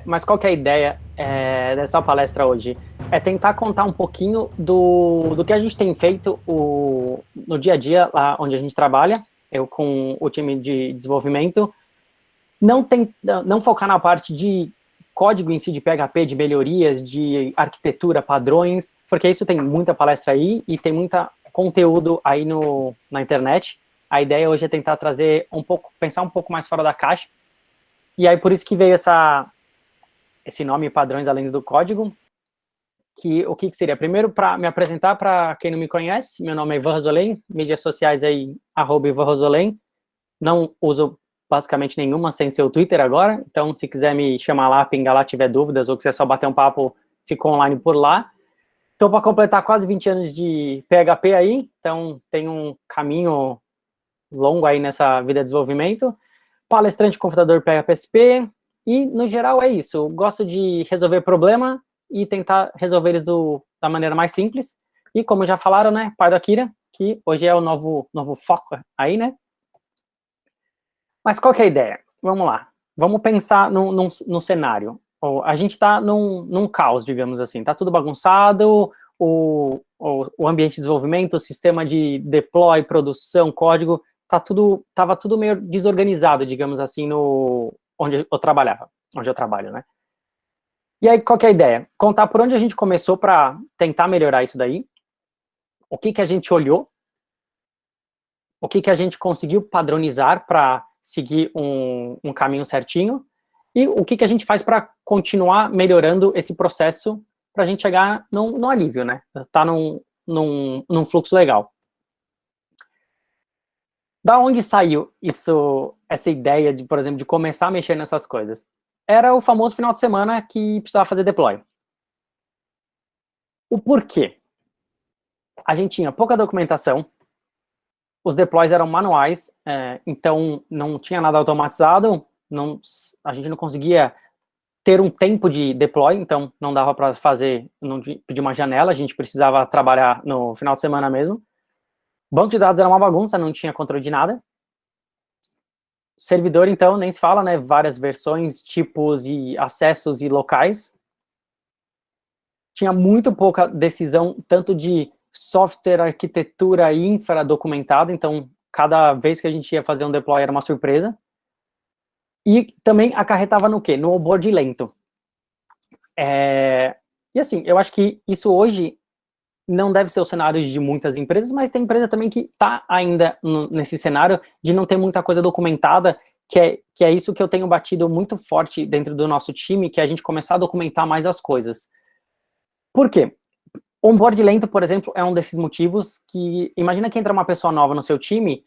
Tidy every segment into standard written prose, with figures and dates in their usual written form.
Mas qual que é a ideia dessa palestra hoje? É tentar contar um pouquinho do que a gente tem feito no dia a dia, lá onde a gente trabalha, eu com o time de desenvolvimento, não focar na parte de código em si, de PHP, de melhorias, de arquitetura, padrões, porque isso tem muita palestra aí e tem muita conteúdo aí na internet. A ideia hoje é tentar trazer pensar um pouco mais fora da caixa, e aí por isso que veio esse nome Padrões Além do Código, o que seria? Primeiro, para me apresentar, para quem não me conhece, meu nome é Ivan Rosolém, mídias sociais aí, @Ivan Rosolém, não uso basicamente nenhuma sem ser o Twitter agora, então se quiser me chamar lá, pingar lá, tiver dúvidas, ou quiser só bater um papo, fico online por lá. Estou para completar quase 20 anos de PHP aí, então tem um caminho longo aí nessa vida de desenvolvimento, palestrante computador PHP, e no geral é isso, gosto de resolver problema e tentar resolver eles da maneira mais simples, e como já falaram, né, pai do Akira, que hoje é o novo foco aí, né. Mas qual que é a ideia? Vamos lá, vamos pensar no cenário. A gente está num caos, digamos assim, está tudo bagunçado, o ambiente de desenvolvimento, o sistema de deploy, produção, código, estava tudo meio desorganizado, digamos assim, onde eu trabalhava, onde eu trabalho, né? E aí, qual que é a ideia? Contar por onde a gente começou para tentar melhorar isso daí, o que a gente olhou, o que a gente conseguiu padronizar para seguir um caminho certinho, e o que a gente faz para continuar melhorando esse processo para a gente chegar num alívio, né? Tá num fluxo legal. Da onde saiu essa ideia de, por exemplo, de começar a mexer nessas coisas? Era o famoso final de semana que precisava fazer deploy. O porquê? A gente tinha pouca documentação, os deploys eram manuais, então não tinha nada automatizado, a gente não conseguia ter um tempo de deploy, então não dava para pedir uma janela, a gente precisava trabalhar no final de semana mesmo. Banco de dados era uma bagunça, não tinha controle de nada. Servidor, então, nem se fala, né? Várias versões, tipos e acessos e locais. Tinha muito pouca decisão, tanto de software, arquitetura e infra documentada, então cada vez que a gente ia fazer um deploy era uma surpresa. E também acarretava no quê? No onboard lento. E assim, eu acho que isso hoje não deve ser o cenário de muitas empresas, mas tem empresa também que está ainda nesse cenário de não ter muita coisa documentada, que é isso que eu tenho batido muito forte dentro do nosso time, que é a gente começar a documentar mais as coisas. Por quê? Onboard lento, por exemplo, é um desses motivos que, imagina que entra uma pessoa nova no seu time,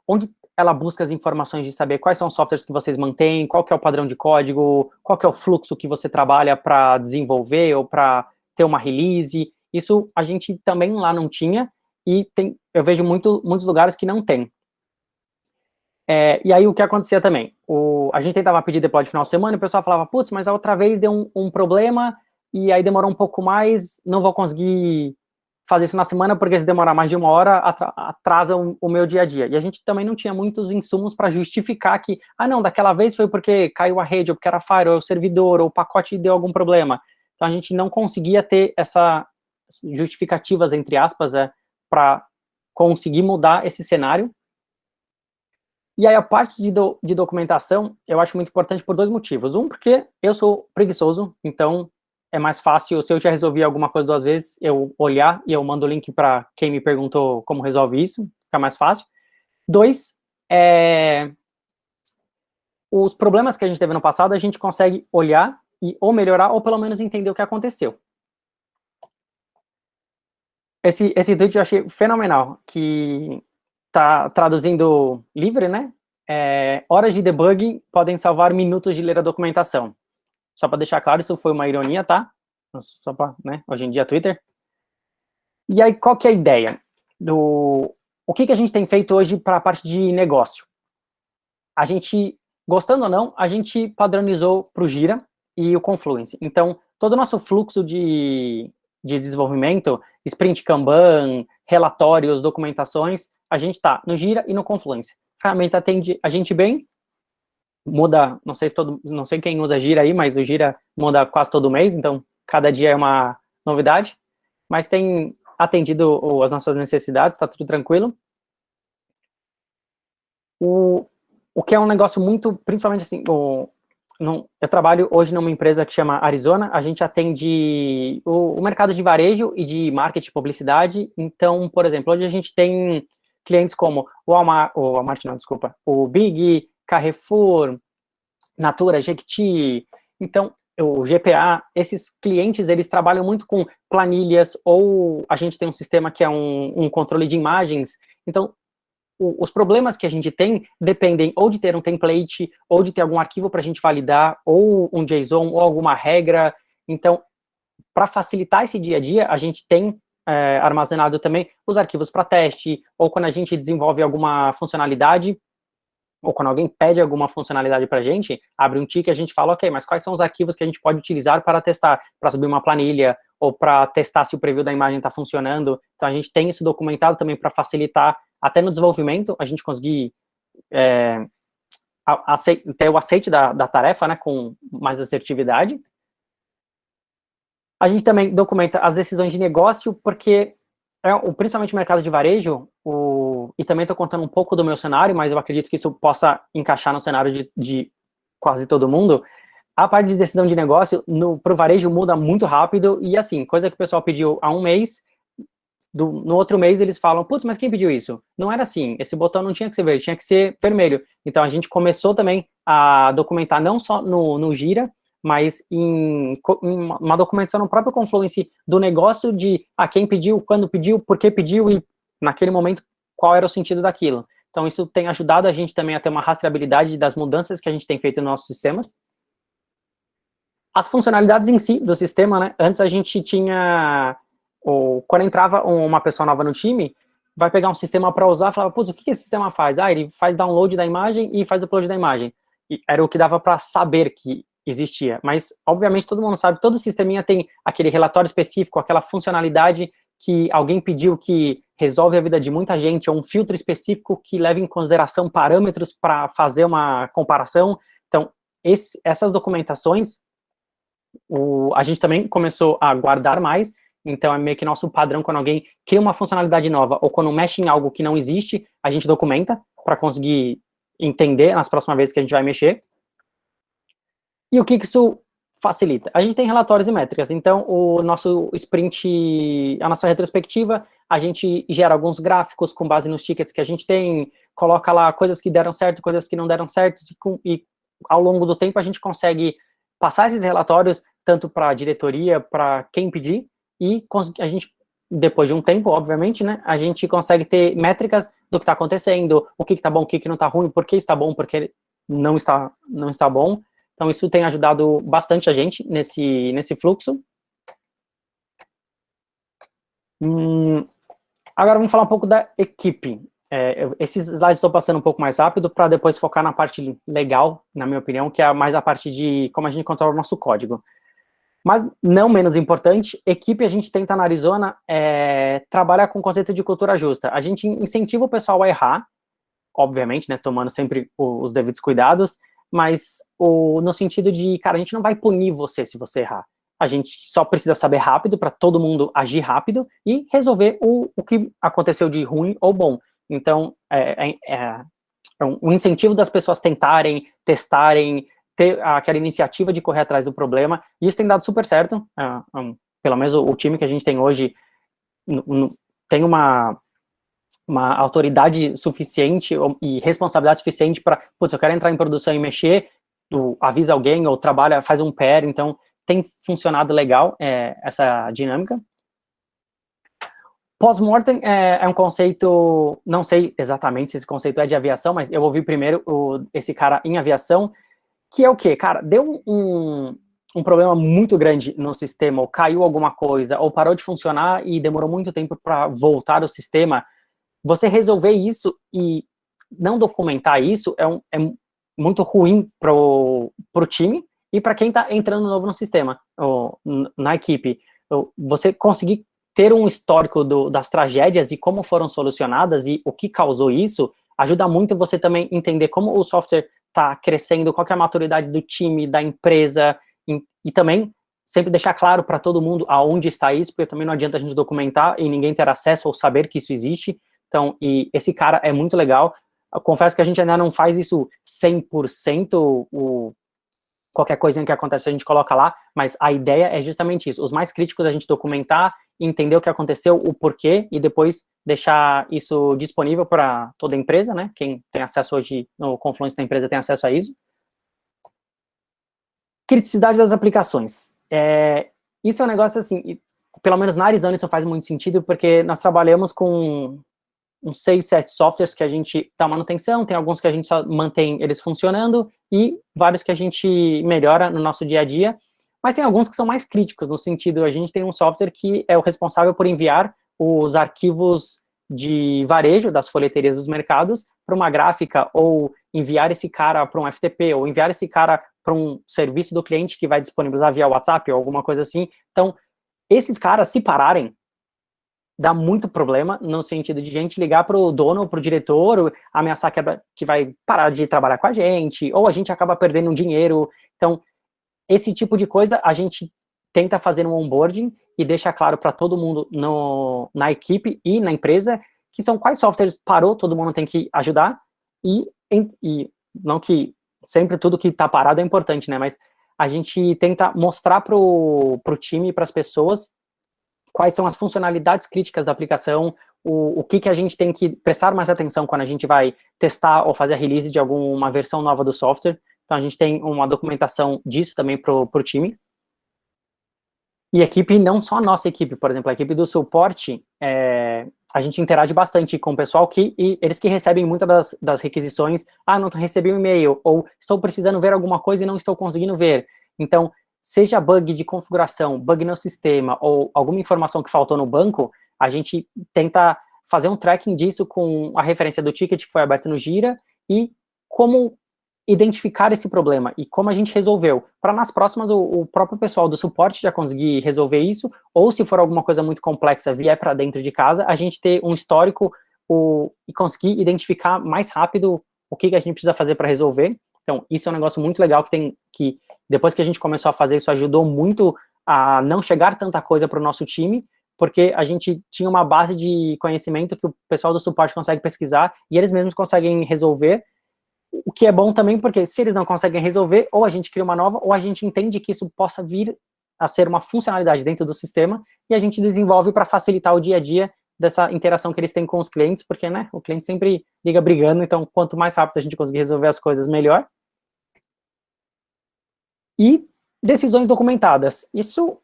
onde ela busca as informações de saber quais são os softwares que vocês mantêm, qual que é o padrão de código, qual que é o fluxo que você trabalha para desenvolver ou para ter uma release. Isso a gente também lá não tinha, e eu vejo muitos lugares que não tem. E aí o que acontecia também? A gente tentava pedir deploy de final de semana e o pessoal falava, putz, mas a outra vez deu um problema e aí demorou um pouco mais, não vou conseguir fazer isso na semana porque se demorar mais de uma hora atrasa o meu dia a dia. E a gente também não tinha muitos insumos para justificar que, não, daquela vez foi porque caiu a rede, ou porque era firewall, ou o servidor, ou o pacote deu algum problema. Então a gente não conseguia ter essas justificativas, entre aspas, para conseguir mudar esse cenário. E aí a parte de documentação eu acho muito importante por dois motivos. Um, porque eu sou preguiçoso, então é mais fácil, se eu já resolvi alguma coisa 2 vezes, eu olhar e eu mando o link para quem me perguntou como resolve isso, fica mais fácil. 2, os problemas que a gente teve no passado, a gente consegue olhar e ou melhorar, ou pelo menos entender o que aconteceu. Esse tweet eu achei fenomenal, que tá traduzindo livre, né? Horas de debug podem salvar minutos de ler a documentação. Só para deixar claro, isso foi uma ironia, tá? Só para, né? Hoje em dia, Twitter. E aí, qual que é a ideia? O que a gente tem feito hoje para a parte de negócio? A gente, gostando ou não, a gente padronizou para o Gira e o Confluence. Então, todo o nosso fluxo de desenvolvimento, sprint Kanban, relatórios, documentações, a gente está no Gira e no Confluence. A ferramenta atende a gente bem, muda, não sei quem usa Gira aí, mas o Gira muda quase todo mês, então cada dia é uma novidade, mas tem atendido as nossas necessidades, está tudo tranquilo. O que é um negócio muito, principalmente assim, eu trabalho hoje numa empresa que chama Arizona, a gente atende o mercado de varejo e de marketing e publicidade, então, por exemplo, hoje a gente tem clientes como o Walmart não, desculpa, o Big, Carrefour, Natura, Jequiti, então, o GPA, esses clientes, eles trabalham muito com planilhas, ou a gente tem um sistema que é um controle de imagens, então, os problemas que a gente tem dependem ou de ter um template, ou de ter algum arquivo para a gente validar, ou um JSON, ou alguma regra. Então, para facilitar esse dia a dia, a gente tem armazenado também os arquivos para teste, ou quando a gente desenvolve alguma funcionalidade, ou quando alguém pede alguma funcionalidade para a gente, abre um ticket e a gente fala, ok, mas quais são os arquivos que a gente pode utilizar para testar, para subir uma planilha, ou para testar se o preview da imagem está funcionando. Então, a gente tem isso documentado também para facilitar, até no desenvolvimento, a gente conseguir ter o aceite da tarefa, né, com mais assertividade. A gente também documenta as decisões de negócio, porque principalmente o mercado de varejo, e também estou contando um pouco do meu cenário, mas eu acredito que isso possa encaixar no cenário de quase todo mundo. A parte de decisão de negócio, para o varejo, muda muito rápido, e assim, coisa que o pessoal pediu há um mês, no outro mês eles falam, putz, mas quem pediu isso? Não era assim, esse botão não tinha que ser verde, tinha que ser vermelho. Então a gente começou também a documentar não só no Gira, mas em uma documentação no próprio Confluence do negócio de quem pediu, quando pediu, por que pediu e naquele momento qual era o sentido daquilo. Então isso tem ajudado a gente também a ter uma rastreabilidade das mudanças que a gente tem feito nos nossos sistemas. As funcionalidades em si do sistema, né? Antes a gente tinha, quando entrava uma pessoa nova no time, vai pegar um sistema para usar, falava, putz, o que esse sistema faz? Ele faz download da imagem e faz upload da imagem. E era o que dava para saber que existia, mas obviamente todo mundo sabe, todo sisteminha tem aquele relatório específico, aquela funcionalidade que alguém pediu que resolve a vida de muita gente, ou um filtro específico que leva em consideração parâmetros para fazer uma comparação. Então, essas documentações, a gente também começou a guardar mais, então é meio que nosso padrão, quando alguém cria uma funcionalidade nova, ou quando mexe em algo que não existe, a gente documenta, para conseguir entender nas próximas vezes que a gente vai mexer. E o que isso facilita? A gente tem relatórios e métricas, então o nosso sprint, a nossa retrospectiva, a gente gera alguns gráficos com base nos tickets que a gente tem, coloca lá coisas que deram certo, coisas que não deram certo, e ao longo do tempo a gente consegue passar esses relatórios tanto para a diretoria, para quem pedir, e a gente, depois de um tempo, obviamente, né, a gente consegue ter métricas do que está acontecendo, o que está bom, o que não está ruim, por que está bom, porque não está bom. Então, isso tem ajudado bastante a gente nesse fluxo. Agora, vamos falar um pouco da equipe. Esses slides estou passando um pouco mais rápido para depois focar na parte legal, na minha opinião, que é mais a parte de como a gente controla o nosso código. Mas, não menos importante, equipe a gente tenta na Arizona trabalhar com o conceito de cultura justa. A gente incentiva o pessoal a errar, obviamente, né, tomando sempre os devidos cuidados, mas no sentido de, cara, a gente não vai punir você se você errar. A gente só precisa saber rápido para todo mundo agir rápido e resolver o que aconteceu de ruim ou bom. Então, é um incentivo das pessoas tentarem, testarem, ter aquela iniciativa de correr atrás do problema, e isso tem dado super certo. Pelo menos o time que a gente tem hoje tem uma autoridade suficiente e responsabilidade suficiente para, putz, eu quero entrar em produção e mexer, avisa alguém ou trabalha, faz um pair, então tem funcionado legal essa dinâmica. Pós-mortem é um conceito, não sei exatamente se esse conceito é de aviação, mas eu ouvi primeiro esse cara em aviação, que é o quê? Cara, deu um problema muito grande no sistema, ou caiu alguma coisa, ou parou de funcionar e demorou muito tempo para voltar o sistema. Você resolver isso e não documentar isso é muito ruim pro time e para quem está entrando novo no sistema, na equipe. Você conseguir ter um histórico das tragédias e como foram solucionadas e o que causou isso, ajuda muito você também entender como o software está crescendo, qual que é a maturidade do time, da empresa, e também sempre deixar claro para todo mundo aonde está isso, porque também não adianta a gente documentar e ninguém ter acesso ou saber que isso existe. Então, e esse cara é muito legal. Eu confesso que a gente ainda não faz isso 100%, qualquer coisinha que acontece a gente coloca lá, mas a ideia é justamente isso. Os mais críticos a gente documentar, entender o que aconteceu, o porquê, e depois deixar isso disponível para toda a empresa, né? Quem tem acesso hoje no Confluence da empresa tem acesso a isso. Criticidade das aplicações. Isso é um negócio assim, pelo menos na Arizona isso faz muito sentido, porque nós trabalhamos com uns 6, 7 softwares que a gente dá manutenção, tem alguns que a gente só mantém eles funcionando, e vários que a gente melhora no nosso dia a dia, mas tem alguns que são mais críticos, no sentido, a gente tem um software que é o responsável por enviar os arquivos de varejo das folheterias dos mercados para uma gráfica, ou enviar esse cara para um FTP, ou enviar esse cara para um serviço do cliente que vai disponibilizar via WhatsApp ou alguma coisa assim. Então, esses caras, se pararem, dá muito problema, no sentido de gente ligar para o dono, para o diretor, ameaçar que vai parar de trabalhar com a gente, ou a gente acaba perdendo um dinheiro. Então, esse tipo de coisa, a gente tenta fazer um onboarding e deixa claro para todo mundo na equipe e na empresa que são quais softwares parou, todo mundo tem que ajudar, e não que sempre tudo que está parado é importante, né, mas a gente tenta mostrar pro time e para as pessoas quais são as funcionalidades críticas da aplicação, o que a gente tem que prestar mais atenção quando a gente vai testar ou fazer a release de alguma versão nova do software. Então, a gente tem uma documentação disso também para o time. E equipe, não só a nossa equipe, por exemplo, a equipe do suporte, a gente interage bastante com o pessoal e eles que recebem muitas das requisições, não recebi um e-mail, ou estou precisando ver alguma coisa e não estou conseguindo ver. Então, seja bug de configuração, bug no sistema, ou alguma informação que faltou no banco, a gente tenta fazer um tracking disso com a referência do ticket que foi aberto no Gira, e como identificar esse problema, e como a gente resolveu, para nas próximas o próprio pessoal do suporte já conseguir resolver isso, ou se for alguma coisa muito complexa, vier para dentro de casa, a gente ter um histórico e conseguir identificar mais rápido o que a gente precisa fazer para resolver. Então, isso é um negócio muito legal que depois que a gente começou a fazer isso, ajudou muito a não chegar tanta coisa para o nosso time, porque a gente tinha uma base de conhecimento que o pessoal do suporte consegue pesquisar, e eles mesmos conseguem resolver, o que é bom também, porque se eles não conseguem resolver, ou a gente cria uma nova, ou a gente entende que isso possa vir a ser uma funcionalidade dentro do sistema, e a gente desenvolve para facilitar o dia a dia dessa interação que eles têm com os clientes, porque, né, o cliente sempre liga brigando, então quanto mais rápido a gente conseguir resolver as coisas, melhor. E decisões documentadas. Isso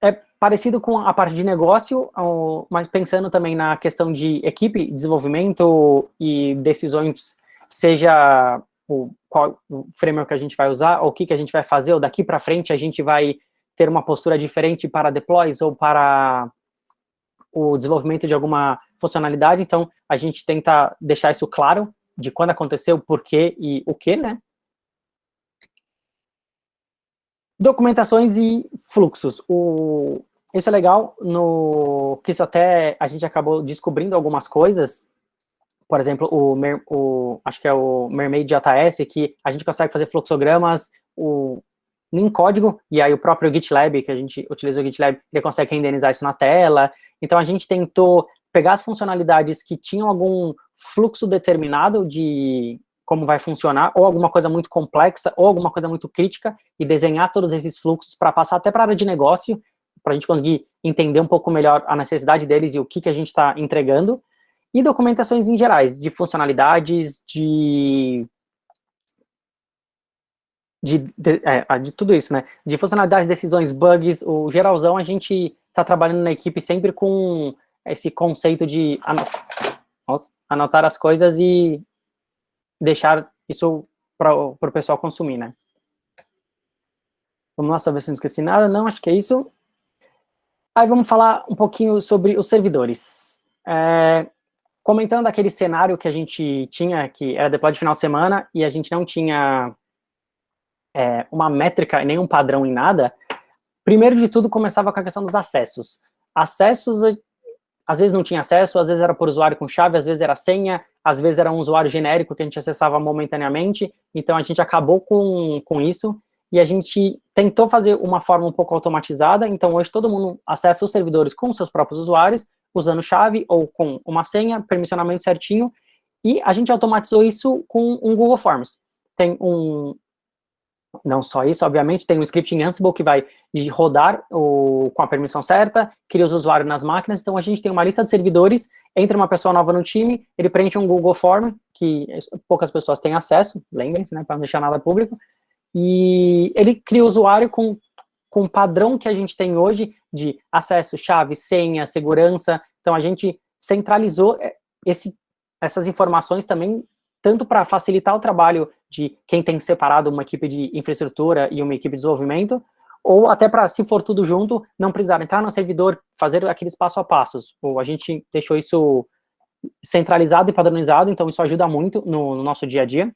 é parecido com a parte de negócio, mas pensando também na questão de equipe, desenvolvimento e decisões, seja qual o framework que a gente vai usar, ou o que a gente vai fazer, ou daqui para frente a gente vai ter uma postura diferente para deploys ou para o desenvolvimento de alguma funcionalidade. Então, a gente tenta deixar isso claro, de quando aconteceu, por quê e o que, né? Documentações e fluxos. Isso é legal, que isso até a gente acabou descobrindo algumas coisas, por exemplo, acho que é o Mermaid JS, que a gente consegue fazer fluxogramas em código, e aí o próprio GitLab, que a gente utiliza o GitLab, ele consegue renderizar isso na tela. Então, a gente tentou pegar as funcionalidades que tinham algum fluxo determinado de como vai funcionar, ou alguma coisa muito complexa, ou alguma coisa muito crítica, e desenhar todos esses fluxos para passar até para a área de negócio, para a gente conseguir entender um pouco melhor a necessidade deles e o que a gente está entregando, e documentações em gerais, de funcionalidades, de tudo isso, né? De funcionalidades, decisões, bugs, o geralzão, a gente está trabalhando na equipe sempre com esse conceito de anotar as coisas e deixar isso para o pessoal consumir, né? Vamos lá, só ver se não esqueci nada. Não, acho que é isso. Aí vamos falar um pouquinho sobre os servidores. Comentando aquele cenário que a gente tinha, que era deploy de final de semana, e a gente não tinha uma métrica e nenhum padrão em nada, primeiro de tudo começava com a questão dos acessos. Acessos, às vezes não tinha acesso, às vezes era por usuário com chave, às vezes era senha, às vezes era um usuário genérico que a gente acessava momentaneamente, então a gente acabou com isso, e a gente tentou fazer uma forma um pouco automatizada, então hoje todo mundo acessa os servidores com seus próprios usuários, usando chave ou com uma senha, permissionamento certinho, e a gente automatizou isso com um Google Forms. Tem não só isso, obviamente, tem um script em Ansible que vai rodar com a permissão certa, cria os usuários nas máquinas, então a gente tem uma lista de servidores, entra uma pessoa nova no time, ele preenche um Google Form, que poucas pessoas têm acesso, lembrem-se, né, para não deixar nada público, e ele cria o usuário com o padrão que a gente tem hoje de acesso, chave, senha, segurança, então a gente centralizou essas informações também, tanto para facilitar o trabalho de quem tem separado uma equipe de infraestrutura e uma equipe de desenvolvimento, ou até para, se for tudo junto, não precisar entrar no servidor, fazer aqueles passo a passos. Ou a gente deixou isso centralizado e padronizado, então isso ajuda muito no nosso dia a dia.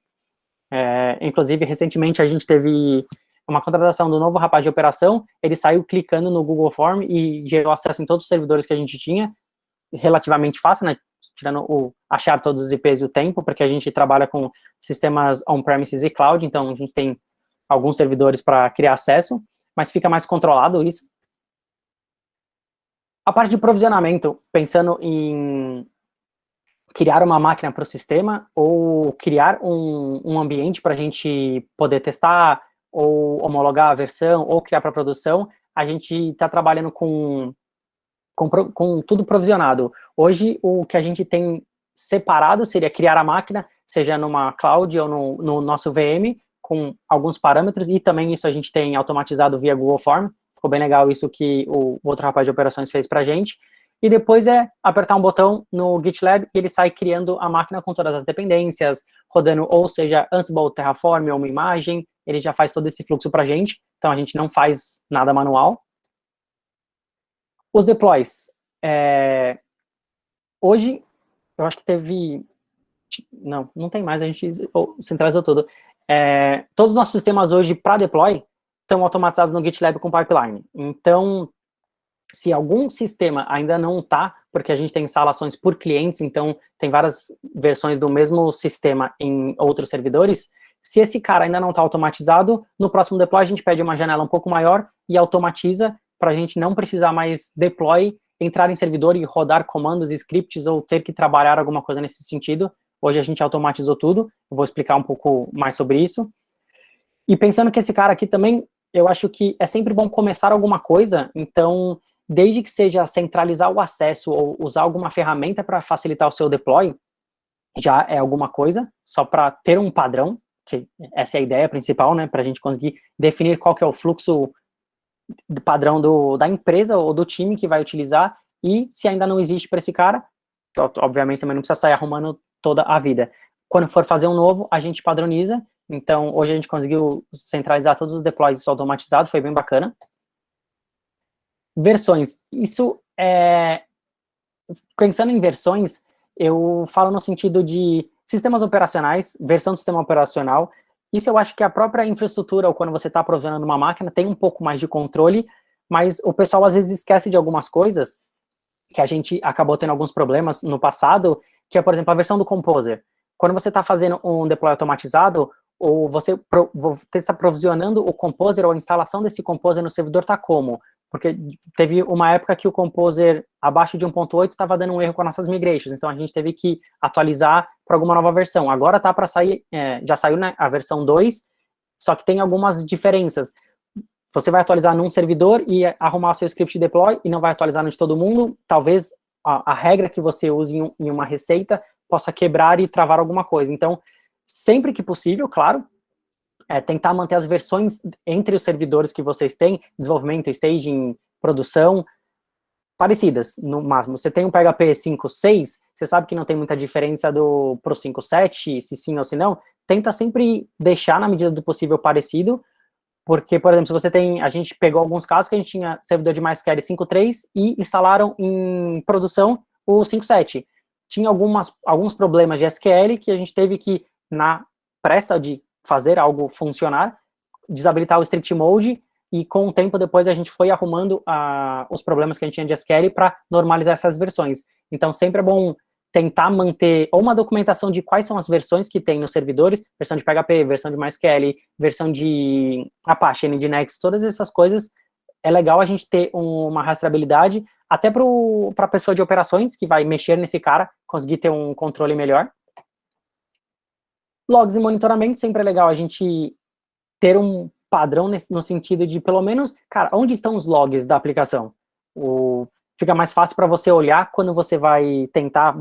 Inclusive, recentemente a gente teve uma contratação do novo rapaz de operação, ele saiu clicando no Google Form e gerou acesso em todos os servidores que a gente tinha, relativamente fácil, né, tirando achar todos os IPs e o tempo, porque a gente trabalha com sistemas on-premises e cloud, então a gente tem alguns servidores para criar acesso, mas fica mais controlado isso. A parte de provisionamento, pensando em criar uma máquina para o sistema, ou criar um ambiente para a gente poder testar, ou homologar a versão, ou criar para produção, a gente está trabalhando com tudo provisionado. Hoje, o que a gente tem separado seria criar a máquina, seja numa cloud ou no nosso VM, com alguns parâmetros, e também isso a gente tem automatizado via Google Form. Ficou bem legal isso que o outro rapaz de operações fez pra gente. E depois é apertar um botão no GitLab e ele sai criando a máquina com todas as dependências, rodando ou seja Ansible, Terraform ou uma imagem, ele já faz todo esse fluxo pra gente, então a gente não faz nada manual. Os deploys. Hoje, eu acho que teve... Não tem mais, a gente centralizou tudo. Todos os nossos sistemas hoje para deploy estão automatizados no GitLab com pipeline. Então, se algum sistema ainda não está, porque a gente tem instalações por clientes, então tem várias versões do mesmo sistema em outros servidores, se esse cara ainda não está automatizado, no próximo deploy a gente pede uma janela um pouco maior e automatiza para a gente não precisar mais deploy, entrar em servidor e rodar comandos, scripts ou ter que trabalhar alguma coisa nesse sentido. Hoje a gente automatizou tudo, eu vou explicar um pouco mais sobre isso. E pensando que esse cara aqui também, eu acho que é sempre bom começar alguma coisa, então, desde que seja centralizar o acesso ou usar alguma ferramenta para facilitar o seu deploy, já é alguma coisa, só para ter um padrão, que essa é a ideia principal, né, para a gente conseguir definir qual que é o fluxo do padrão da empresa ou do time que vai utilizar, e se ainda não existe para esse cara, obviamente também não precisa sair arrumando toda a vida. Quando for fazer um novo, a gente padroniza, então hoje a gente conseguiu centralizar todos os deploys isso automatizado, foi bem bacana. Versões, isso pensando em versões, eu falo no sentido de sistemas operacionais, versão do sistema operacional. Isso eu acho que a própria infraestrutura, ou quando você está provisionando uma máquina, tem um pouco mais de controle, mas o pessoal às vezes esquece de algumas coisas, que a gente acabou tendo alguns problemas no passado, que é, por exemplo, a versão do Composer. Quando você está fazendo um deploy automatizado, ou você está provisionando o Composer, ou a instalação desse Composer no servidor está como? Porque teve uma época que o Composer abaixo de 1.8 estava dando um erro com as nossas migrations, então a gente teve que atualizar para alguma nova versão. Agora tá para sair, já saiu, né, a versão 2, só que tem algumas diferenças. Você vai atualizar num servidor e arrumar seu script de deploy e não vai atualizar no de todo mundo, talvez a regra que você use em uma receita possa quebrar e travar alguma coisa. Então, sempre que possível, claro, tentar manter as versões entre os servidores que vocês têm, desenvolvimento, staging, produção, parecidas, no máximo. Você tem um PHP 5.6, você sabe que não tem muita diferença pro 5.7, se sim ou se não, tenta sempre deixar, na medida do possível, parecido, porque, por exemplo, se você tem, a gente pegou alguns casos que a gente tinha servidor de MySQL 5.3 e instalaram em produção o 5.7. Tinha alguns problemas de SQL que a gente teve que, na pressa de fazer algo funcionar, desabilitar o strict mode, e com o tempo depois a gente foi arrumando os problemas que a gente tinha de SQL para normalizar essas versões. Então sempre é bom tentar manter ou uma documentação de quais são as versões que tem nos servidores, versão de PHP, versão de MySQL, versão de Apache, Nginx, todas essas coisas. É legal a gente ter uma rastreabilidade, até para a pessoa de operações que vai mexer nesse cara, conseguir ter um controle melhor. Logs e monitoramento, sempre é legal a gente ter um padrão no sentido de, pelo menos, cara, onde estão os logs da aplicação? Fica mais fácil para você olhar quando você vai tentar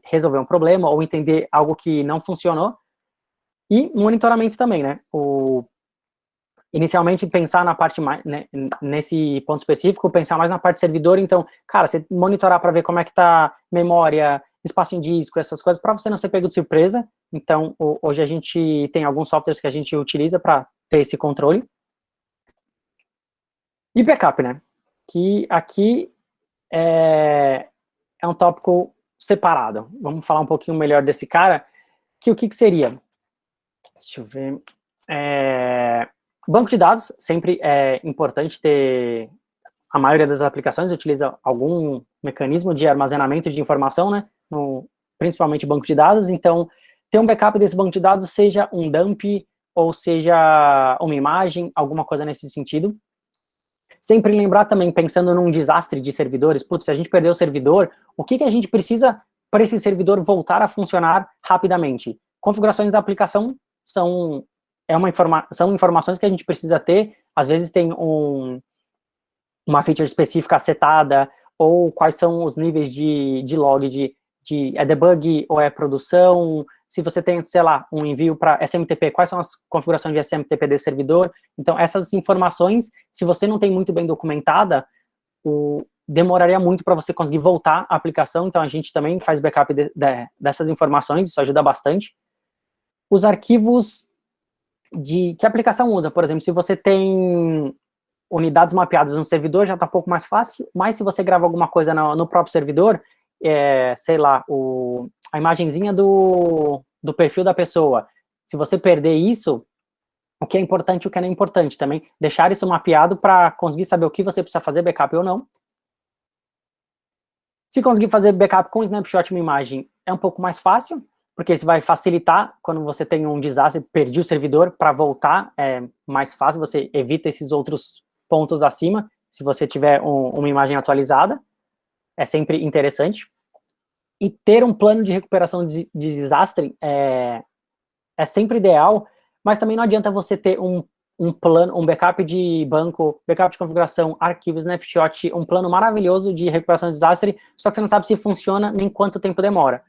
resolver um problema ou entender algo que não funcionou. E monitoramento também, né? Inicialmente, pensar na parte mais, né, nesse ponto específico, pensar mais na parte servidor. Então, cara, você monitorar para ver como é que tá memória, espaço em disco, essas coisas, para você não ser pego de surpresa. Então, hoje a gente tem alguns softwares que a gente utiliza para ter esse controle. E backup, né? Que aqui é um tópico separado. Vamos falar um pouquinho melhor desse cara, que o que seria? Deixa eu ver. Banco de dados, sempre é importante ter. A maioria das aplicações utiliza algum mecanismo de armazenamento de informação, né? Principalmente banco de dados. Então, ter um backup desse banco de dados, seja um dump ou seja uma imagem, alguma coisa nesse sentido. Sempre lembrar também, pensando num desastre de servidores, putz, se a gente perder o servidor, o que a gente precisa para esse servidor voltar a funcionar rapidamente? Configurações da aplicação são informações que a gente precisa ter, às vezes tem uma feature específica setada, ou quais são os níveis de log, é debug ou é produção, se você tem, sei lá, um envio para SMTP, quais são as configurações de SMTP desse servidor. Então, essas informações, se você não tem muito bem documentada, demoraria muito para você conseguir voltar à aplicação. Então, a gente também faz backup dessas informações, isso ajuda bastante. Os arquivos que a aplicação usa, por exemplo, se você tem unidades mapeadas no servidor, já está um pouco mais fácil, mas se você grava alguma coisa no próprio servidor, sei lá, a imagenzinha do perfil da pessoa, se você perder isso, o que é importante e o que não é importante também, deixar isso mapeado para conseguir saber o que você precisa fazer backup ou não. Se conseguir fazer backup com snapshot uma imagem, é um pouco mais fácil, porque isso vai facilitar quando você tem um desastre, perdi o servidor, para voltar é mais fácil, você evita esses outros pontos acima, se você tiver uma imagem atualizada, é sempre interessante. E ter um plano de recuperação de desastre é sempre ideal, mas também não adianta você ter um plano, um backup de banco, backup de configuração, arquivo, snapshot, um plano maravilhoso de recuperação de desastre, só que você não sabe se funciona nem quanto tempo demora.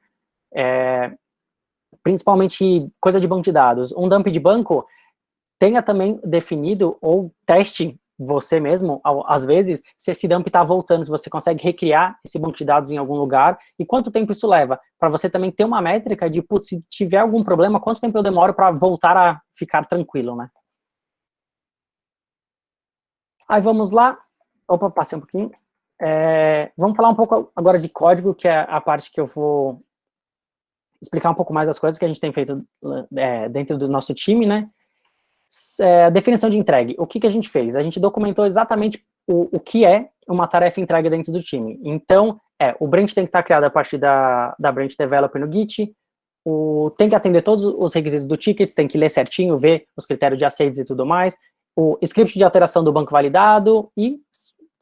Principalmente coisa de banco de dados. Um dump de banco, tenha também definido, ou teste você mesmo, às vezes, se esse dump está voltando, se você consegue recriar esse banco de dados em algum lugar, e quanto tempo isso leva, para você também ter uma métrica de, putz, se tiver algum problema, quanto tempo eu demoro para voltar a ficar tranquilo, né? Aí vamos lá, opa, passei um pouquinho, vamos falar um pouco agora de código, que é a parte que eu vou explicar um pouco mais as coisas que a gente tem feito dentro do nosso time, né? Definição de entregue. O que a gente fez? A gente documentou exatamente o que é uma tarefa entregue dentro do time. Então, o branch tem que estar criado a partir da branch developer no Git, tem que atender todos os requisitos do ticket, tem que ler certinho, ver os critérios de aceites e tudo mais, o script de alteração do banco validado e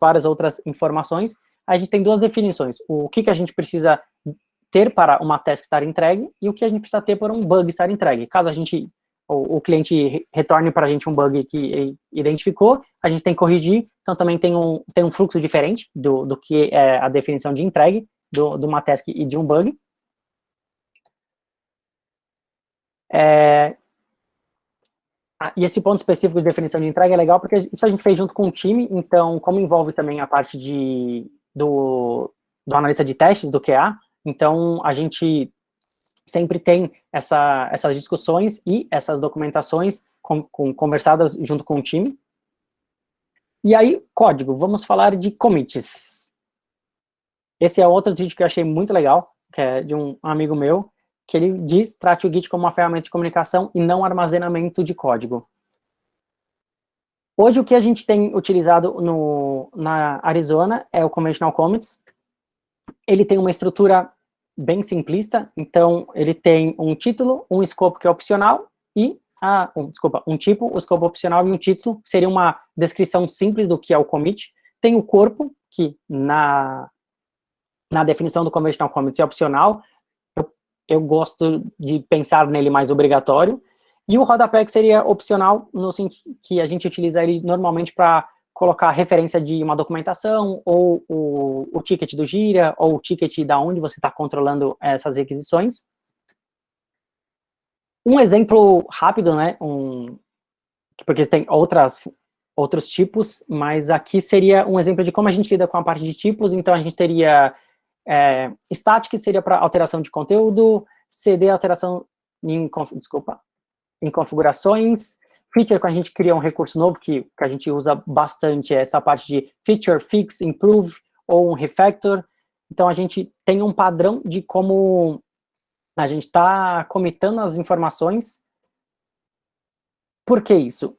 várias outras informações. A gente tem duas definições. O que a gente precisa ter para uma task estar entregue e o que a gente precisa ter para um bug estar entregue. Caso o cliente retorne para a gente um bug que identificou, a gente tem que corrigir, então também tem um fluxo diferente do que é a definição de entregue de uma task e de um bug. E esse ponto específico de definição de entrega é legal porque isso a gente fez junto com o time, então como envolve também a parte do analista de testes, do QA, então a gente sempre tem essas discussões e essas documentações conversadas junto com o time. E aí, código, vamos falar de commits. Esse é outro vídeo que eu achei muito legal, que é de um amigo meu, que ele diz, trate o Git como uma ferramenta de comunicação e não armazenamento de código. Hoje, o que a gente tem utilizado na Arizona é o Conventional Commits. Ele tem uma estrutura bem simplista, então ele tem um título, um escopo que é opcional e, um tipo, o escopo opcional e um título, que seria uma descrição simples do que é o commit. Tem o corpo, que na definição do Conventional Commits é opcional, eu gosto de pensar nele mais obrigatório, e o rodapé que seria opcional, no sentido que a gente utiliza ele normalmente para colocar referência de uma documentação, ou o ticket do Gira, ou o ticket da onde você está controlando essas requisições. Um exemplo rápido, né, porque tem outros tipos, mas aqui seria um exemplo de como a gente lida com a parte de tipos. Então, a gente teria static, seria para alteração de conteúdo, CD, alteração em configurações, feature, quando a gente cria um recurso novo, que a gente usa bastante essa parte de feature, fix, improve, ou um refactor. Então, a gente tem um padrão de como a gente está comitando as informações. Por que isso?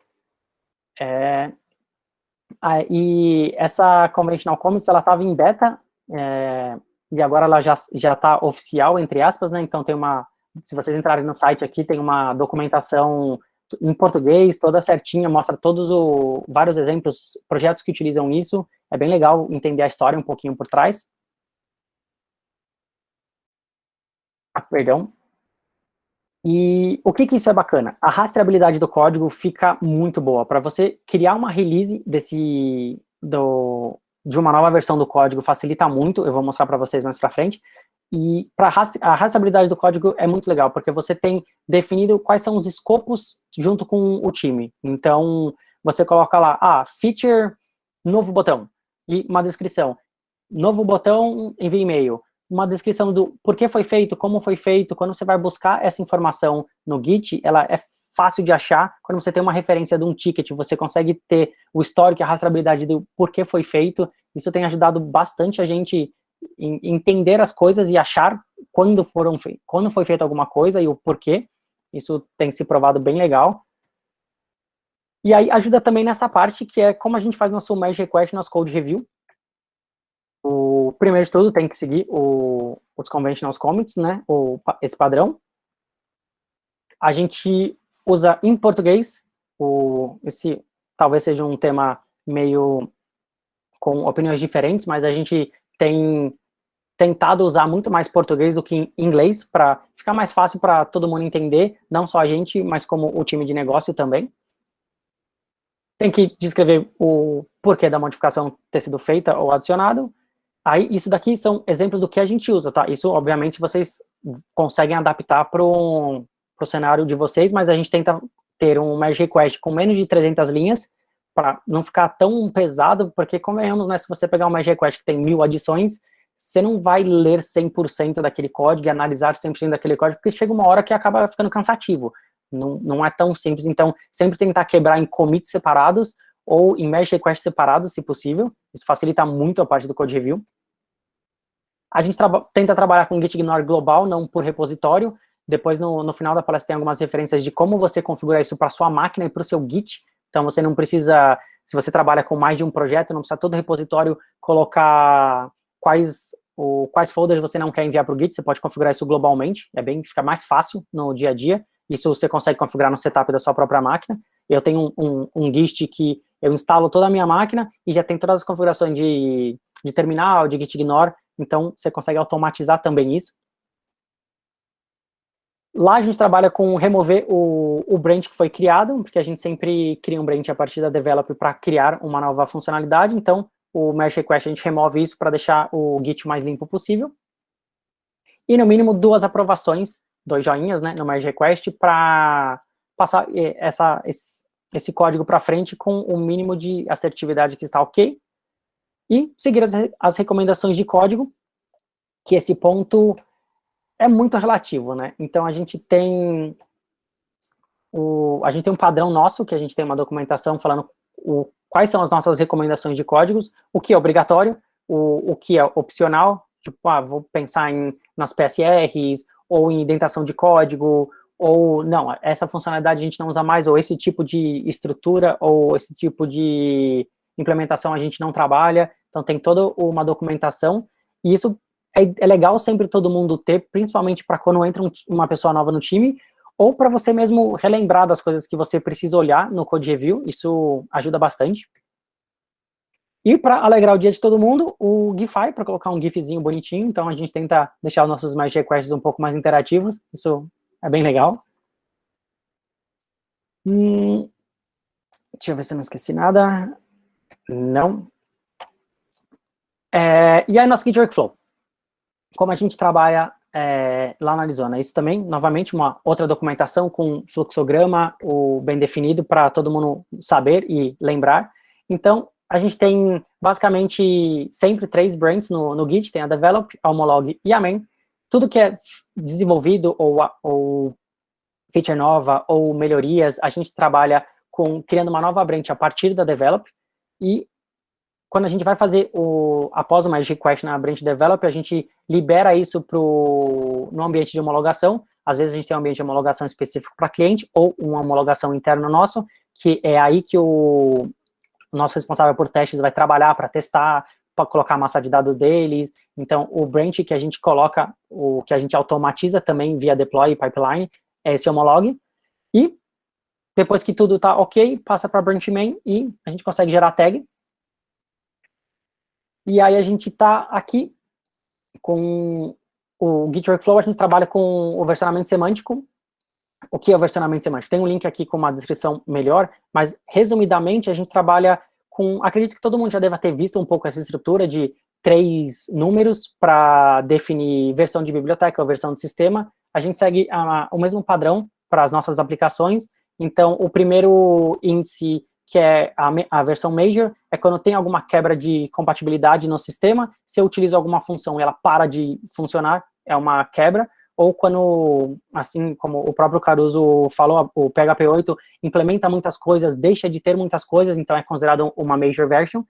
E essa Conventional Commits, ela estava em beta, e agora ela já está oficial, entre aspas, né? Então se vocês entrarem no site aqui, tem uma documentação em português, toda certinha, mostra vários exemplos, projetos que utilizam isso. É bem legal entender a história um pouquinho por trás. Perdão. E o que isso é bacana? A rastreabilidade do código fica muito boa. Para você criar uma release de uma nova versão do código facilita muito, eu vou mostrar para vocês mais para frente. E a rastreabilidade do código é muito legal, porque você tem definido quais são os escopos junto com o time. Então, você coloca lá, feature, novo botão, e uma descrição. Novo botão, envia e-mail. Uma descrição do porquê foi feito, como foi feito. Quando você vai buscar essa informação no Git, ela é fácil de achar. Quando você tem uma referência de um ticket, você consegue ter o histórico e a rastreabilidade do porquê foi feito. Isso tem ajudado bastante a gente entender as coisas e achar quando foi feita alguma coisa e o porquê. Isso tem se provado bem legal. E aí ajuda também nessa parte, que é como a gente faz nosso merge request, nosso code review. Primeiro de tudo, tem que seguir os conventional commits, né, esse padrão. A gente usa em português, esse talvez seja um tema meio com opiniões diferentes, mas a gente tem tentado usar muito mais português do que inglês, para ficar mais fácil para todo mundo entender, não só a gente, mas como o time de negócio também. Tem que descrever o porquê da modificação ter sido feita ou adicionado. Aí, isso daqui são exemplos do que a gente usa, tá? Isso, obviamente, vocês conseguem adaptar para o cenário de vocês, mas a gente tenta ter um merge request com menos de 300 linhas, para não ficar tão pesado, porque, convenhamos, né, se você pegar um merge request que tem 1000 adições, você não vai ler 100% daquele código e analisar 100% daquele código, porque chega uma hora que acaba ficando cansativo. Não é tão simples. Então, sempre tentar quebrar em commits separados, ou em merge requests separados, se possível. Isso facilita muito a parte do code review. A gente tenta trabalhar com gitignore global, não por repositório. Depois, no final da palestra, tem algumas referências de como você configurar isso para sua máquina e para o seu Git. Então, você não precisa, se você trabalha com mais de um projeto, não precisa todo repositório colocar quais folders você não quer enviar para o Git. Você pode configurar isso globalmente. Fica mais fácil no dia a dia. Isso você consegue configurar no setup da sua própria máquina. Eu tenho um Git que eu instalo toda a minha máquina e já tem todas as configurações de terminal, de gitignore. Então, você consegue automatizar também isso. Lá a gente trabalha com remover o branch que foi criado, porque a gente sempre cria um branch a partir da developer para criar uma nova funcionalidade. Então, o merge request a gente remove isso para deixar o Git mais limpo possível. E no mínimo 2 aprovações, 2 joinhas, né, no merge request, para passar esse código para frente com o mínimo de assertividade que está ok. E seguir as recomendações de código, que esse ponto é muito relativo, né? Então, a gente tem um padrão nosso, que a gente tem uma documentação falando quais são as nossas recomendações de códigos, o que é obrigatório, o que é opcional, tipo, vou pensar nas PSRs, ou em indentação de código, ou não, essa funcionalidade a gente não usa mais, ou esse tipo de estrutura, ou esse tipo de implementação a gente não trabalha, então tem toda uma documentação, e isso é legal sempre todo mundo ter, principalmente para quando entra uma pessoa nova no time, ou para você mesmo relembrar das coisas que você precisa olhar no code review, isso ajuda bastante. E para alegrar o dia de todo mundo, o Gify, para colocar um gifzinho bonitinho, então a gente tenta deixar os nossos merge requests um pouco mais interativos, isso é bem legal. Deixa eu ver se eu não esqueci nada. Não. E aí, nosso Git Workflow. Como a gente trabalha lá na Arizona, isso também, novamente, uma outra documentação com fluxograma bem definido para todo mundo saber e lembrar. Então, a gente tem basicamente sempre 3 branches no Git, tem a Develop, a Homolog e a Main. Tudo que é desenvolvido ou feature nova ou melhorias, a gente trabalha criando uma nova branch a partir da Develop, e quando a gente vai fazer após o merge request na branch Develop, a gente libera isso no ambiente de homologação. Às vezes a gente tem um ambiente de homologação específico para cliente, ou uma homologação interna nosso, que é aí que o nosso responsável por testes vai trabalhar para testar, para colocar a massa de dados deles. Então, o branch que a gente coloca, o que a gente automatiza também via deploy e pipeline, é esse homolog. E depois que tudo está ok, passa para branch main e a gente consegue gerar tag. E aí a gente está aqui com o Git Workflow, a gente trabalha com o versionamento semântico. O que é o versionamento semântico? Tem um link aqui com uma descrição melhor, mas resumidamente a gente trabalha acredito que todo mundo já deva ter visto um pouco essa estrutura de 3 números para definir versão de biblioteca ou versão de sistema. A gente segue o mesmo padrão para as nossas aplicações. Então, o primeiro índice, que é a versão major, é quando tem alguma quebra de compatibilidade no sistema. Se eu utilizo alguma função e ela para de funcionar, é uma quebra. Ou quando, assim como o próprio Caruso falou, o PHP 8 implementa muitas coisas, deixa de ter muitas coisas, então é considerado uma major version.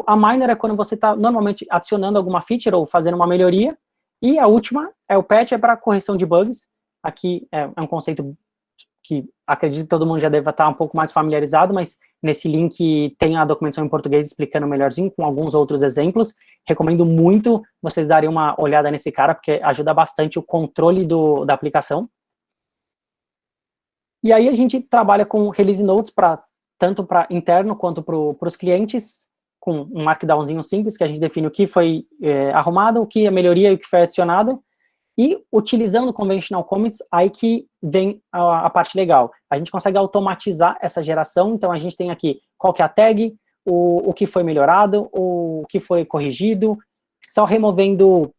A minor é quando você está normalmente adicionando alguma feature ou fazendo uma melhoria. E a última é o patch, é para correção de bugs. Aqui é um conceito que acredito que todo mundo já deve estar um pouco mais familiarizado, mas nesse link tem a documentação em português explicando melhorzinho, com alguns outros exemplos. Recomendo muito vocês darem uma olhada nesse cara, porque ajuda bastante o controle da aplicação. E aí a gente trabalha com release notes, tanto para interno quanto para os clientes, com um markdownzinho simples, que a gente define o que foi arrumado, o que é melhoria e o que foi adicionado. E utilizando conventional commits, aí que vem a parte legal. A gente consegue automatizar essa geração, então a gente tem aqui qual que é a tag, o que foi melhorado, o que foi corrigido, só removendo